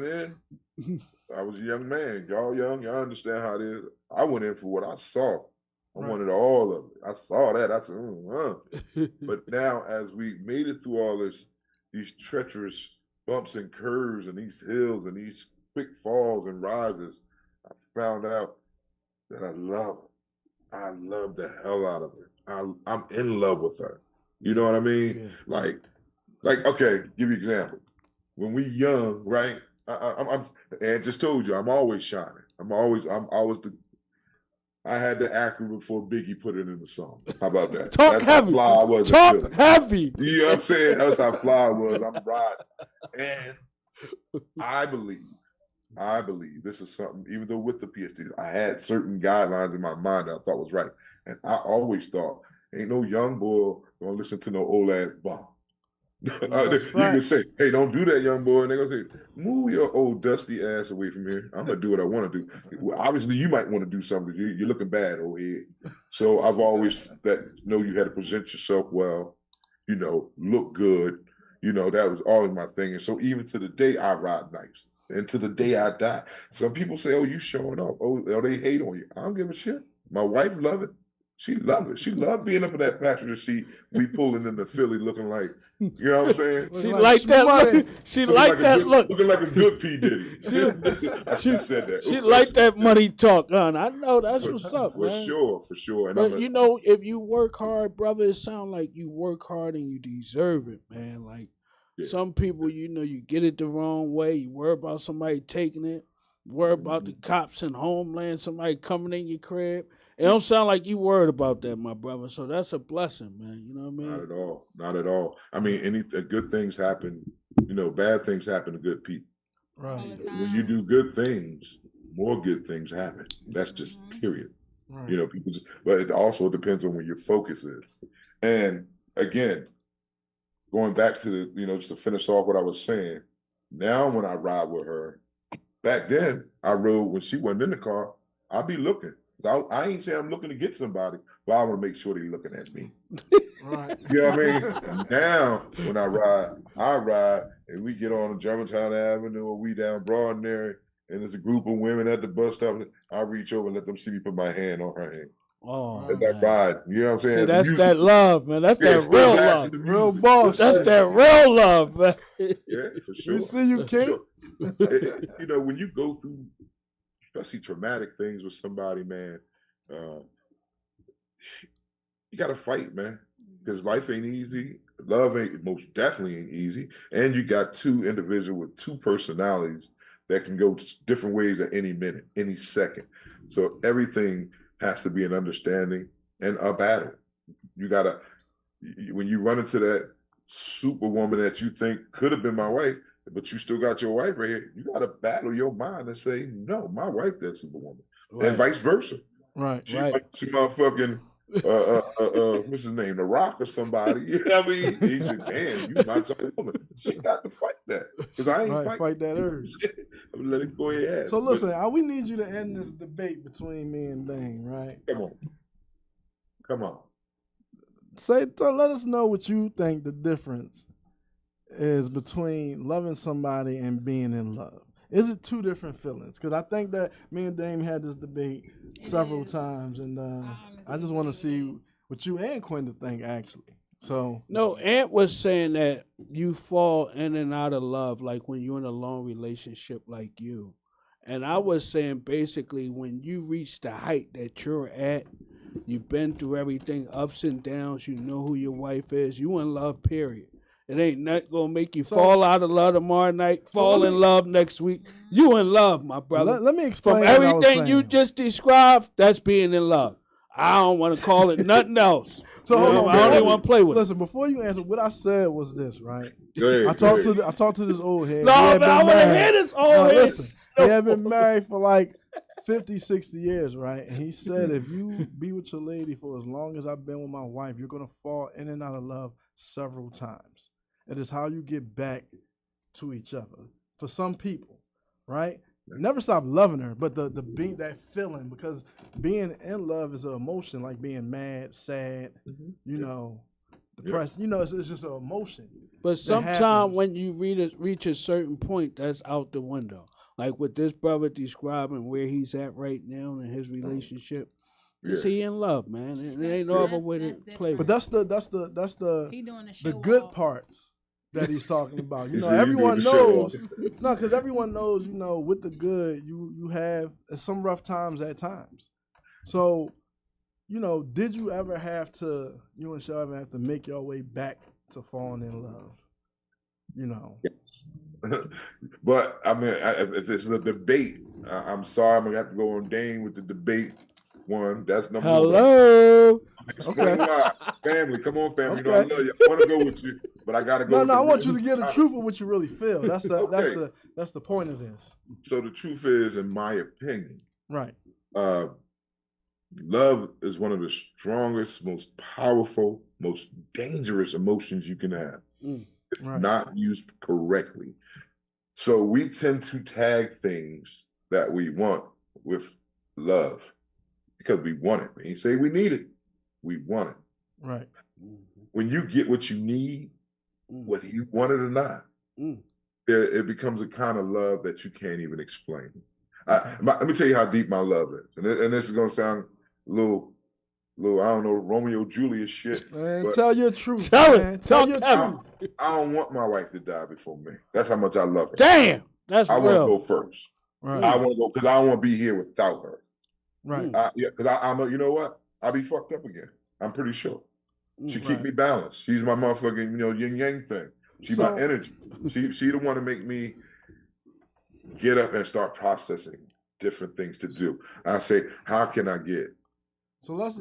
in, I was a young man. Y'all young, y'all understand how it is. I went in for what I saw. I wanted all of it. I saw that. I said, But now, as we made it through all these treacherous bumps and curves and these hills and these quick falls and rises, I found out that I love her. I love the hell out of her. I'm in love with her. You know what I mean? Yeah. Like, okay, give you an example. When we young, right? And just told you, I'm always shining. I'm always the. I had the acronym before Biggie put it in the song. How about that? Talk That's heavy. how fly I was. Talk heavy. You know what I'm saying? That's how fly I was. I'm riding. And I believe this is something, even though with the PhD, I had certain guidelines in my mind that I thought was right. And I always thought, ain't no young boy gonna listen to no old ass bomb. You can say, hey, don't do that, young boy. And they're going to say, move your old dusty ass away from here. I'm going to do what I want to do. Well, obviously, you might want to do something. You're looking bad, old head. So I've always know you had to present yourself well, look good. That was always my thing. And so even to the day I ride nice and to the day I die, some people say, oh, you showing off. Oh, they hate on you. I don't give a shit. My wife love it. She loved it. She loved being up in that passenger seat. We pulling into Philly looking like, you know what I'm saying? She liked that look. She liked that look. Looking like a good P. Diddy. She said that. She liked that money talk, huh? I know that's what's up, man. For sure. And but if you work hard, brother, it sounds like you work hard and you deserve it, man. Like some people, you get it the wrong way. You worry about somebody taking it. Worry about the cops in Homeland, somebody coming in your crib. It don't sound like you worried about that, my brother. So that's a blessing, man. You know what I mean? Not at all. Not at all. I mean, good things happen. Bad things happen to good people. Right. When you do good things, more good things happen. That's just period. Right. But it also depends on where your focus is. And again, going back to the, just to finish off what I was saying. Now, when I ride with her, back then I rode when she wasn't in the car. I'd be looking. I ain't saying I'm looking to get somebody, but I want to make sure that he's looking at me. Right. You know what I mean? Now, when I ride, and we get on Germantown Avenue or we down Broadnary, and there's a group of women at the bus stop, I reach over and let them see me put my hand on her hand. Oh, as I ride. You know what I'm saying? See, that's that love, man. That's that real love. Real boss. That's that real love, man. Yeah, for sure. We see you, King. Sure. When you go through especially traumatic things with somebody, man, you got to fight, man, because life ain't easy. Love most definitely ain't easy. And you got two individuals with two personalities that can go different ways at any minute, any second. So everything has to be an understanding and a battle. You got to, when you run into that superwoman that you think could have been my wife, but you still got your wife right here, you got to battle your mind and say, no, my wife, that superwoman. Right. And vice versa. Right. She motherfucking, what's his name, The Rock or somebody. You know what I mean? He said, damn, you my type of woman. She got to fight that. Because I ain't fight that urge. I'm gonna let it go ahead. So listen, we need you to end this debate between me and Dane, right? Come on. Let us know what you think the difference is between loving somebody and being in love. Is it two different feelings? Because I think that me and Dame had this debate several times, and I just want to see what you and Quinta think, actually. So no, Ant was saying that you fall in and out of love, like when you're in a long relationship like you. And I was saying basically when you reach the height that you're at, you've been through everything, ups and downs, you know who your wife is, you in love, period. It ain't not gonna make you fall out of love tomorrow night, fall in love next week. You in love, my brother. Let me explain. From everything you just described, that's being in love. I don't want to call it nothing else. I don't even want to play with it. Listen, before you answer, what I said was this, right? I talked to this old head. No, I want to hear this old head. Listen, he had been married for like 50, 60 years, right? And he said, if you be with your lady for as long as I've been with my wife, you're going to fall in and out of love several times. It is how you get back to each other. For some people, right? Never stop loving her, but the being that feeling, because being in love is an emotion, like being mad, sad, depressed. It's just an emotion. But sometimes when you reach a certain point, that's out the window. Like with this brother describing where he's at right now in his relationship. Is he in love, man? And there ain't no other way to play with. But that's the good parts that he's talking about. Everyone knows. No, because everyone knows, with the good, you have some rough times at times. So, did you ever have to, you and Shelvin have to make your way back to falling in love? you know. Yes. But I mean, if it's a debate, I'm sorry, I'm gonna have to go on Dane with the debate one. That's number one. Hello. Explain why. Family, come on, family. You know I Okay. love you. I want to go with you, but I gotta go. No, I want you to with get the truth of what you really feel. That's the Okay. that's the point of this. So the truth is, in my opinion, Right. love is one of the strongest, most powerful, most dangerous emotions you can have. If Right. not used correctly. So we tend to tag things that we want with love because we want it. We ain't say we need it. We want it. Right. When you get what you need, whether you want it or not, it becomes a kind of love that you can't even explain. Let me tell you how deep my love is. And this is going to sound a little, I don't know, Romeo Juliet shit. Man, tell your truth. Tell man. it. Tell Tell your Kevin. truth. I don't want my wife to die before me. That's how much I love her. Damn. That's I want to real. go first. Right. I want to go because I don't want to be here without her. Right. Yeah, because I'm you know what? I'll be fucked up again. I'm pretty sure. She keep me balanced. She's my motherfucking, yin yang thing. She's my energy. She the one to make me get up and start processing different things to do. I say, how can I get So let's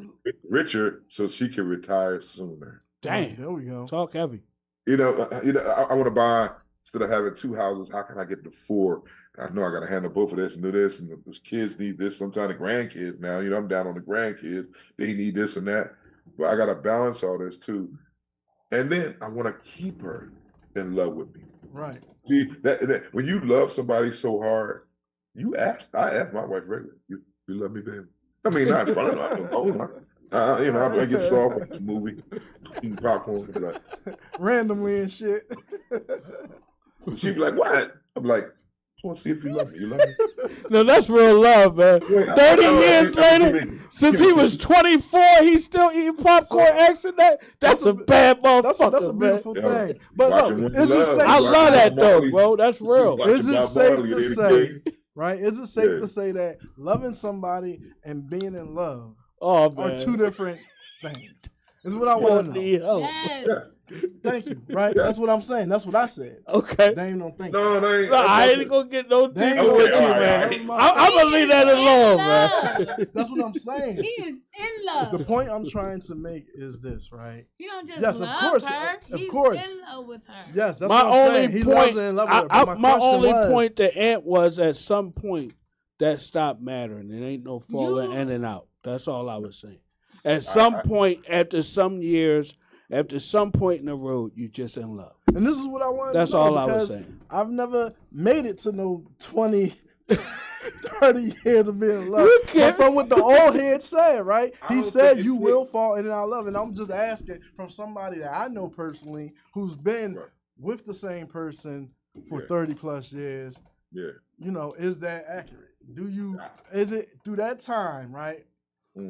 richer so she can retire sooner? Damn. There we go. Talk heavy. I want to buy, instead of having 2 houses, how can I get to 4? I know I got to handle both of this and do this, and those kids need this. Sometimes the grandkids now, I'm down on the grandkids. They need this and that. But I got to balance all this too. And then I want to keep her in love with me. Right. See, that when you love somebody so hard, I ask my wife regularly, you love me, baby? I mean, not in front of her. I get soft with the movie, eating popcorn. Like, randomly and shit. she'd be like, what? I'm like, I want to see if you love me. You love me? No, that's real love, man. 30 years later, since he was 24, he's still eating popcorn, asking that. That's a bad motherfucker, That's a beautiful man. thing. But look, is it safe? I love that though, bro. That's real. Is it safe to say, right? Is it safe to say that loving somebody and being in love are 2 different things? Is what I want to know. Yes. Thank you. Right? That's what I'm saying. That's what I said. Okay. They ain't no thank No, you. ain't. No, I ain't gonna get no deeper with you, man. I'm gonna leave that alone, man. That's what I'm saying. He is in love. The point I'm trying to make is this, right? He don't just Yes, of love course, her. of He's course. in love with her. Yes, that's My what I'm saying. only He point, loves her and loves her. But my only was, point to Ant was at some point that stopped mattering. It ain't no falling in and out. That's all I was saying. At some point, after some years, after some point in the road, you just in love. And this is what I wanted That's to know, all I was because saying. I've never made it to no 20, 30 years of being in love. But from what the old head said, right? He said you will fall in our love. And I'm just asking from somebody that I know personally who's been with the same person for 30 plus years. Yeah. Is that accurate? Is it through that time, right?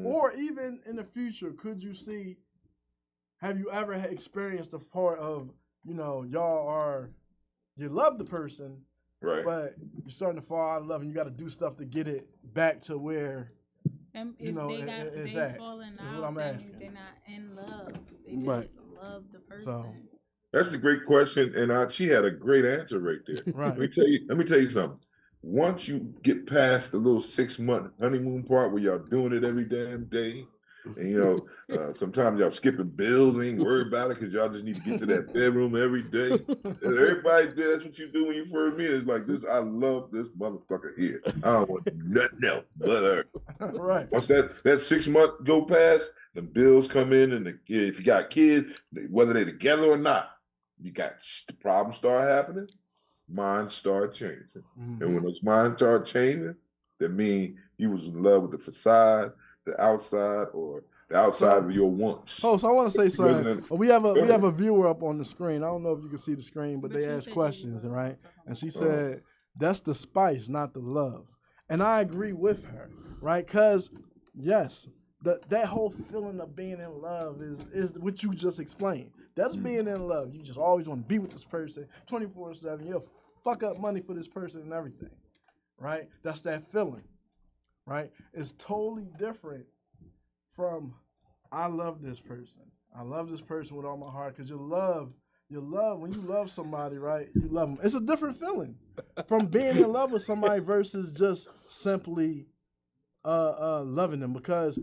Or even in the future, could you see, have you ever experienced the part of, you love the person, right? But you're starting to fall out of love and you got to do stuff to get it back to where, And if they falling out, what I'm asking. They're not in love. They just love the person. So, that's a great question, and she had a great answer right there. Right. Let me tell you something. Once you get past the little 6-month honeymoon part where y'all doing it every damn day, and sometimes y'all skipping bills and ain't worried about it because y'all just need to get to that bedroom every day. And everybody, that's what you do when you first meet. It's like this. I love this motherfucker here. I don't want nothing else but her. Right. Once that 6 month go past, the bills come in, and if you got kids, whether they're together or not, you got the problems start happening. Minds start changing. And when those minds start changing, that means you was in love with the facade, the outside, or the outside of your wants. Oh, so I want to say something. We have a viewer up on the screen. I don't know if you can see the screen, but they asked questions, right? And she said, that's the spice, not the love. And I agree with her, right? Because, yes, that whole feeling of being in love is what you just explained. That's being in love. You just always want to be with this person 24/7. You'll fuck up money for this person and everything, right? That's that feeling, right? It's totally different from I love this person. I love this person with all my heart, because your love when you love somebody, right? You love them. It's a different feeling from being in love with somebody versus just simply loving them. Because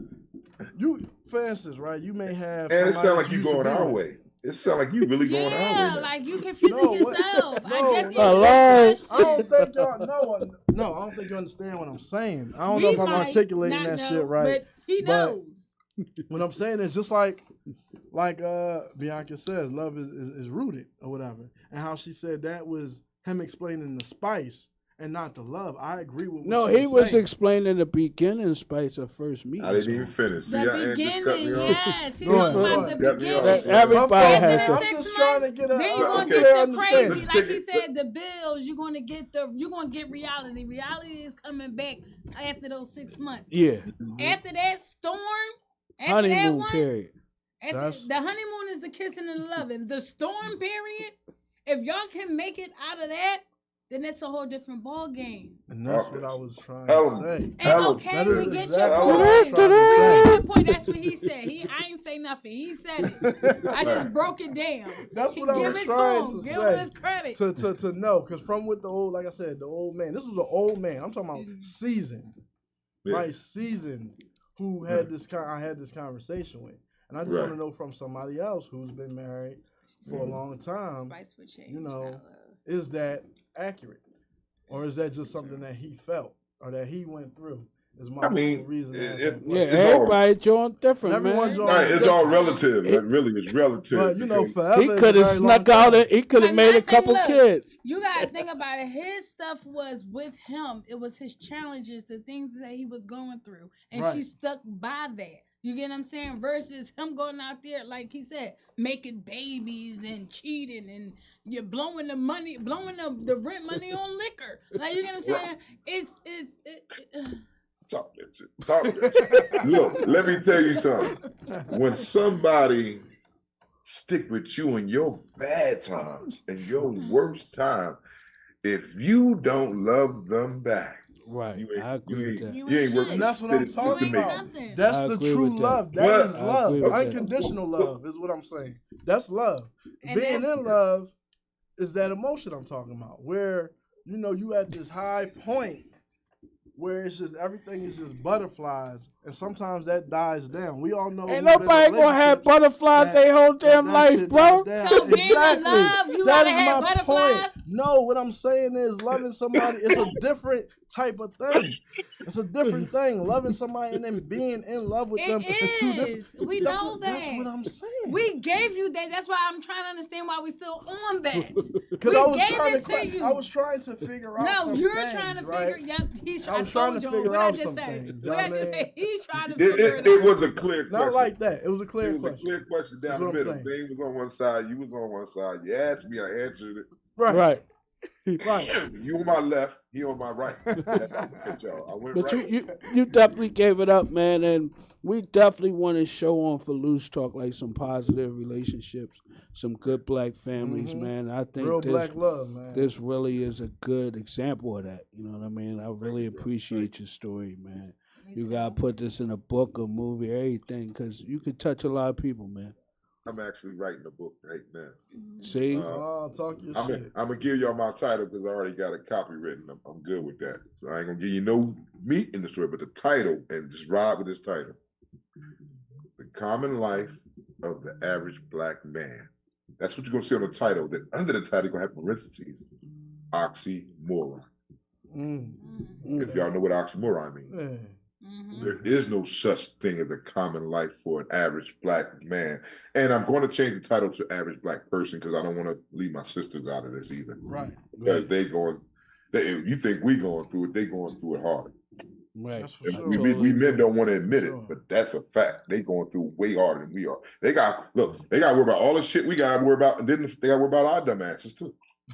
for instance, right? You may have. And it somebody sounds like you you used to going be our with. way. It sounds like you really going our way. Yeah, now. like you confusing yourself. I just Hello? I don't think y'all know. No, I don't think you understand what I'm saying. I don't know if I'm articulating that shit right. But he knows. What I'm saying is just like Bianca says, love is rooted or whatever. And how she said that was him explaining the spice and not the love. I agree with what No, she he was saying. explaining the beginning spice of first meeting. I didn't even finish. See, The y'all ain't just cut beginning, me off. yes. He Go was ahead, about go the ahead. Cut me off. beginning. Everybody After has the I'm 6 just trying to months, get a then you're gonna okay. get the understanding. crazy. Let's Like take he it. said, the bills. You're gonna get reality. Reality is coming back after those 6 months. Yeah. After that storm, after that Honeymoon one, period. the honeymoon is the kissing and the loving. The storm period. If y'all can make it out of that, then it's a whole different ball game. And that's what I was trying Element. to say. And okay, That we is get exactly your what point. I'm We trying to get say. your point. That's what he said. I ain't say nothing. He said it. I just broke it down. That's what I Give was it trying to him. to Give say. him his credit. To know, because from with the old, like I said, the old man. This was an old man. I'm talking about seasoned, Yeah. right? Seasoned. Who had I had this conversation with, and I just want to know from somebody else who's been married for a long time. Spice would change. You know, is that accurate, or is that just something that he felt or that he went through? Is my reason. Everybody drawing different, Everyone man. drawing Right, it's different. all relative. Like, really, it's relative. But you know, because forever. He could have snuck out. He could have made a couple kids. You gotta think about it. His stuff was with him. It was his challenges, the things that he was going through, and she stuck by that. You get what I'm saying? Versus him going out there, like he said, making babies and cheating, and you're blowing the money, blowing the rent money on liquor. Like, you get what I'm saying? It's Talk that shit. Talk that shit. Look, let me tell you something. When somebody stick with you in your bad times and your worst time, if you don't love them back, right? I agree with that. You ain't working. And that's what I'm talking about. That's the true love. That is love. Unconditional love is what I'm saying. That's love. And Being in love is that emotion I'm talking about, where you at this high point where it's just everything is just butterflies, and sometimes that dies down. We all know. Ain't nobody gonna have butterflies their whole damn life, bro. So being in love, you gotta have butterflies. No, what I'm saying is loving somebody is a different type of thing. It's a different thing. Loving somebody and then being in love with them is two different. We know that. That's what I'm saying. We gave you that. That's why I'm trying to understand why we still on that. Because I was trying to figure out. No, you're trying to figure. Yep, he's trying to figure out something. What I just say? He's trying to figure it out. It was a clear question. Not like that. It was a clear question. It was a clear question down the middle. Dane was on one side. You was on one side. You asked me. I answered it. Right. You on my left. He on my right. I went But right. you definitely gave it up, man, and we definitely want to show on Filoosh Talk like some positive relationships, some good black families, man. I think real black love, man. This really is a good example of that. You know what I mean? I really appreciate your story, man. You gotta put this in a book, a movie, everything, because you could touch a lot of people, man. I'm actually writing a book right now. See? Talk your shit. I'm going to give y'all my title because I already got a copy written. I'm good with that. So I ain't going to give you no meat in the story, but the title, and just ride with this title. The Common Life of the Average Black Man. That's what you're going to see on the title. Then under the title, you're going to have parentheses, oxymoron. If y'all know what oxymoron means. There is no such thing as a common life for an average black man. And I'm going to change the title to average black person because I don't want to leave my sisters out of this either. Right. Because if you think we going through it, they going through it hard. Right. That's for sure. We men don't want to admit it, but that's a fact. They going through way harder than we are. They got to worry about all the shit we got to worry about, and then they got to worry about our dumb asses too.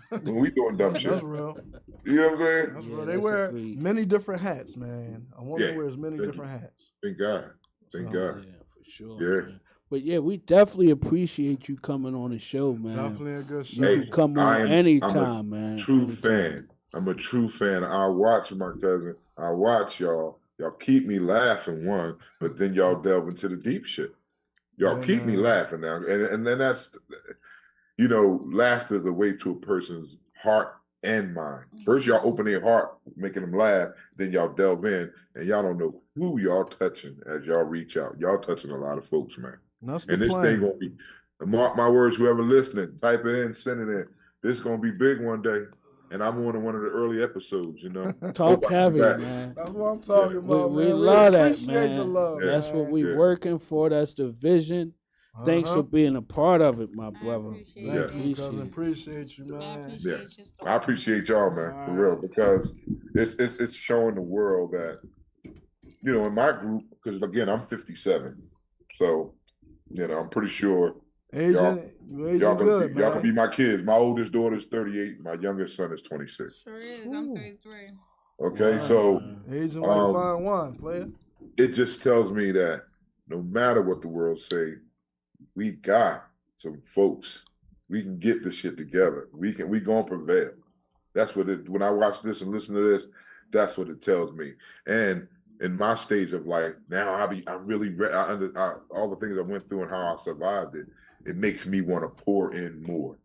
When we doing dumb shit. That's real. You know what I'm saying? That's real. They wear many different hats, man. A woman wears many different hats. Thank God. Thank God. Yeah, for sure. Yeah. Man. But yeah, we definitely appreciate you coming on the show, man. Definitely a good show. You can come on anytime, man. True fan. I'm a true fan. I watch my cousin. I watch y'all. Y'all keep me laughing, one, but then y'all delve into the deep shit. Y'all keep me laughing now. And then laughter is a way to a person's heart and mind. First, y'all open their heart, making them laugh. Then y'all delve in, and y'all don't know who y'all touching as y'all reach out. Y'all touching a lot of folks, man. That's and this thing gonna be, mark my words, whoever listening, type it in, send it in. This is gonna be big one day. And I'm on one of the early episodes, Talk heavy, man. That's what I'm talking about, we man. love that, appreciate man. the love, That's man. what we working for. That's the vision. Thanks for being a part of it, my brother. Appreciate you, man. I appreciate y'all, man, for real, because it's showing the world that, in my group, because again, I'm 57, so I'm pretty sure y'all can be my kids. My oldest daughter's 38, my youngest son is 26. Sure is. I'm 33. Okay, so aging like fine wine, player. It just tells me that no matter what the world say, we got some folks. We can get this shit together. We gonna prevail. That's what when I watch this and listen to this, that's what it tells me. And in my stage of life now, I'm really all the things I went through and how I survived it. It makes me want to pour in more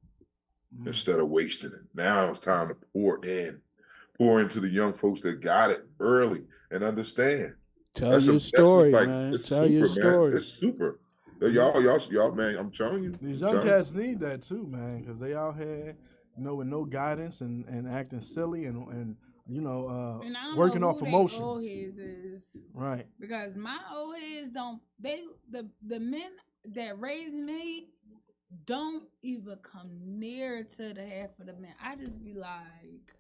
instead of wasting it. Now it's time to pour into the young folks that got it early and understand. Tell your story, man. Tell your story. It's super. Y'all, man, I'm telling you. These young cats need that too, man, because they out here, with no guidance and acting silly and working off emotion. Old heads is right, because my old heads the men that raised me don't even come near to the half of the men. I just be like,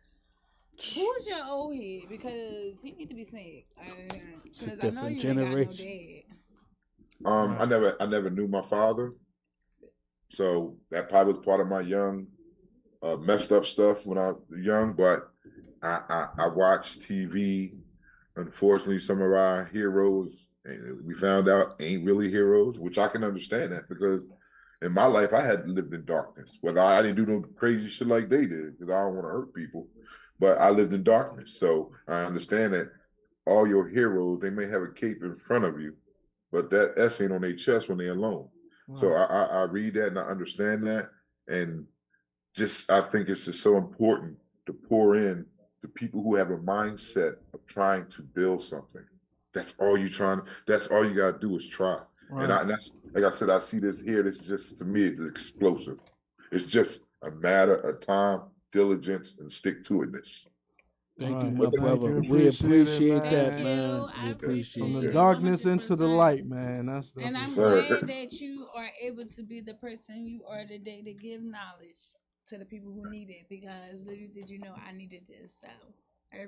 who's your old head? Because he need to be smacked. It's a different generation. I never knew my father, so that probably was part of my young, messed up stuff when I was young. But I watched TV. Unfortunately, some of our heroes, we found out, ain't really heroes, which I can understand that, because in my life I had lived in darkness. Whether I didn't do no crazy shit like they did, because I don't want to hurt people, but I lived in darkness. So I understand that all your heroes, they may have a cape in front of you, but that S ain't on their chest when they're alone. Wow. So I read that and I understand that. And I think it's just so important to pour in to people who have a mindset of trying to build something. That's all you got to do is try. Right. And that's, like I said, I see this here. This just, to me, it's explosive. It's just a matter of time, diligence, and stick-to-itness. Thank you, my brother. We appreciate that, man. We appreciate it. From the 100%. darkness into the light, man. That's and I'm glad that you are able to be the person you are today to give knowledge to the people who need it, because little did you know I needed this. So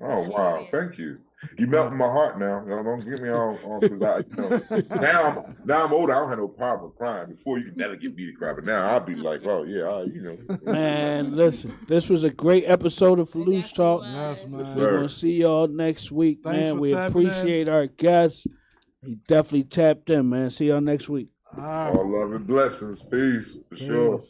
oh wow, thank you. You melting my heart now. Don't get me on because now I'm older. I don't have no problem with crying. Before, you could never get me to cry, but now I'll be like, oh yeah, Man, listen, this was a great episode of Filoosh Talk. Yes, man. We're gonna see y'all next week, man. We appreciate our guests. He definitely tapped in, man. See y'all next week. All love and blessings. Peace, for sure.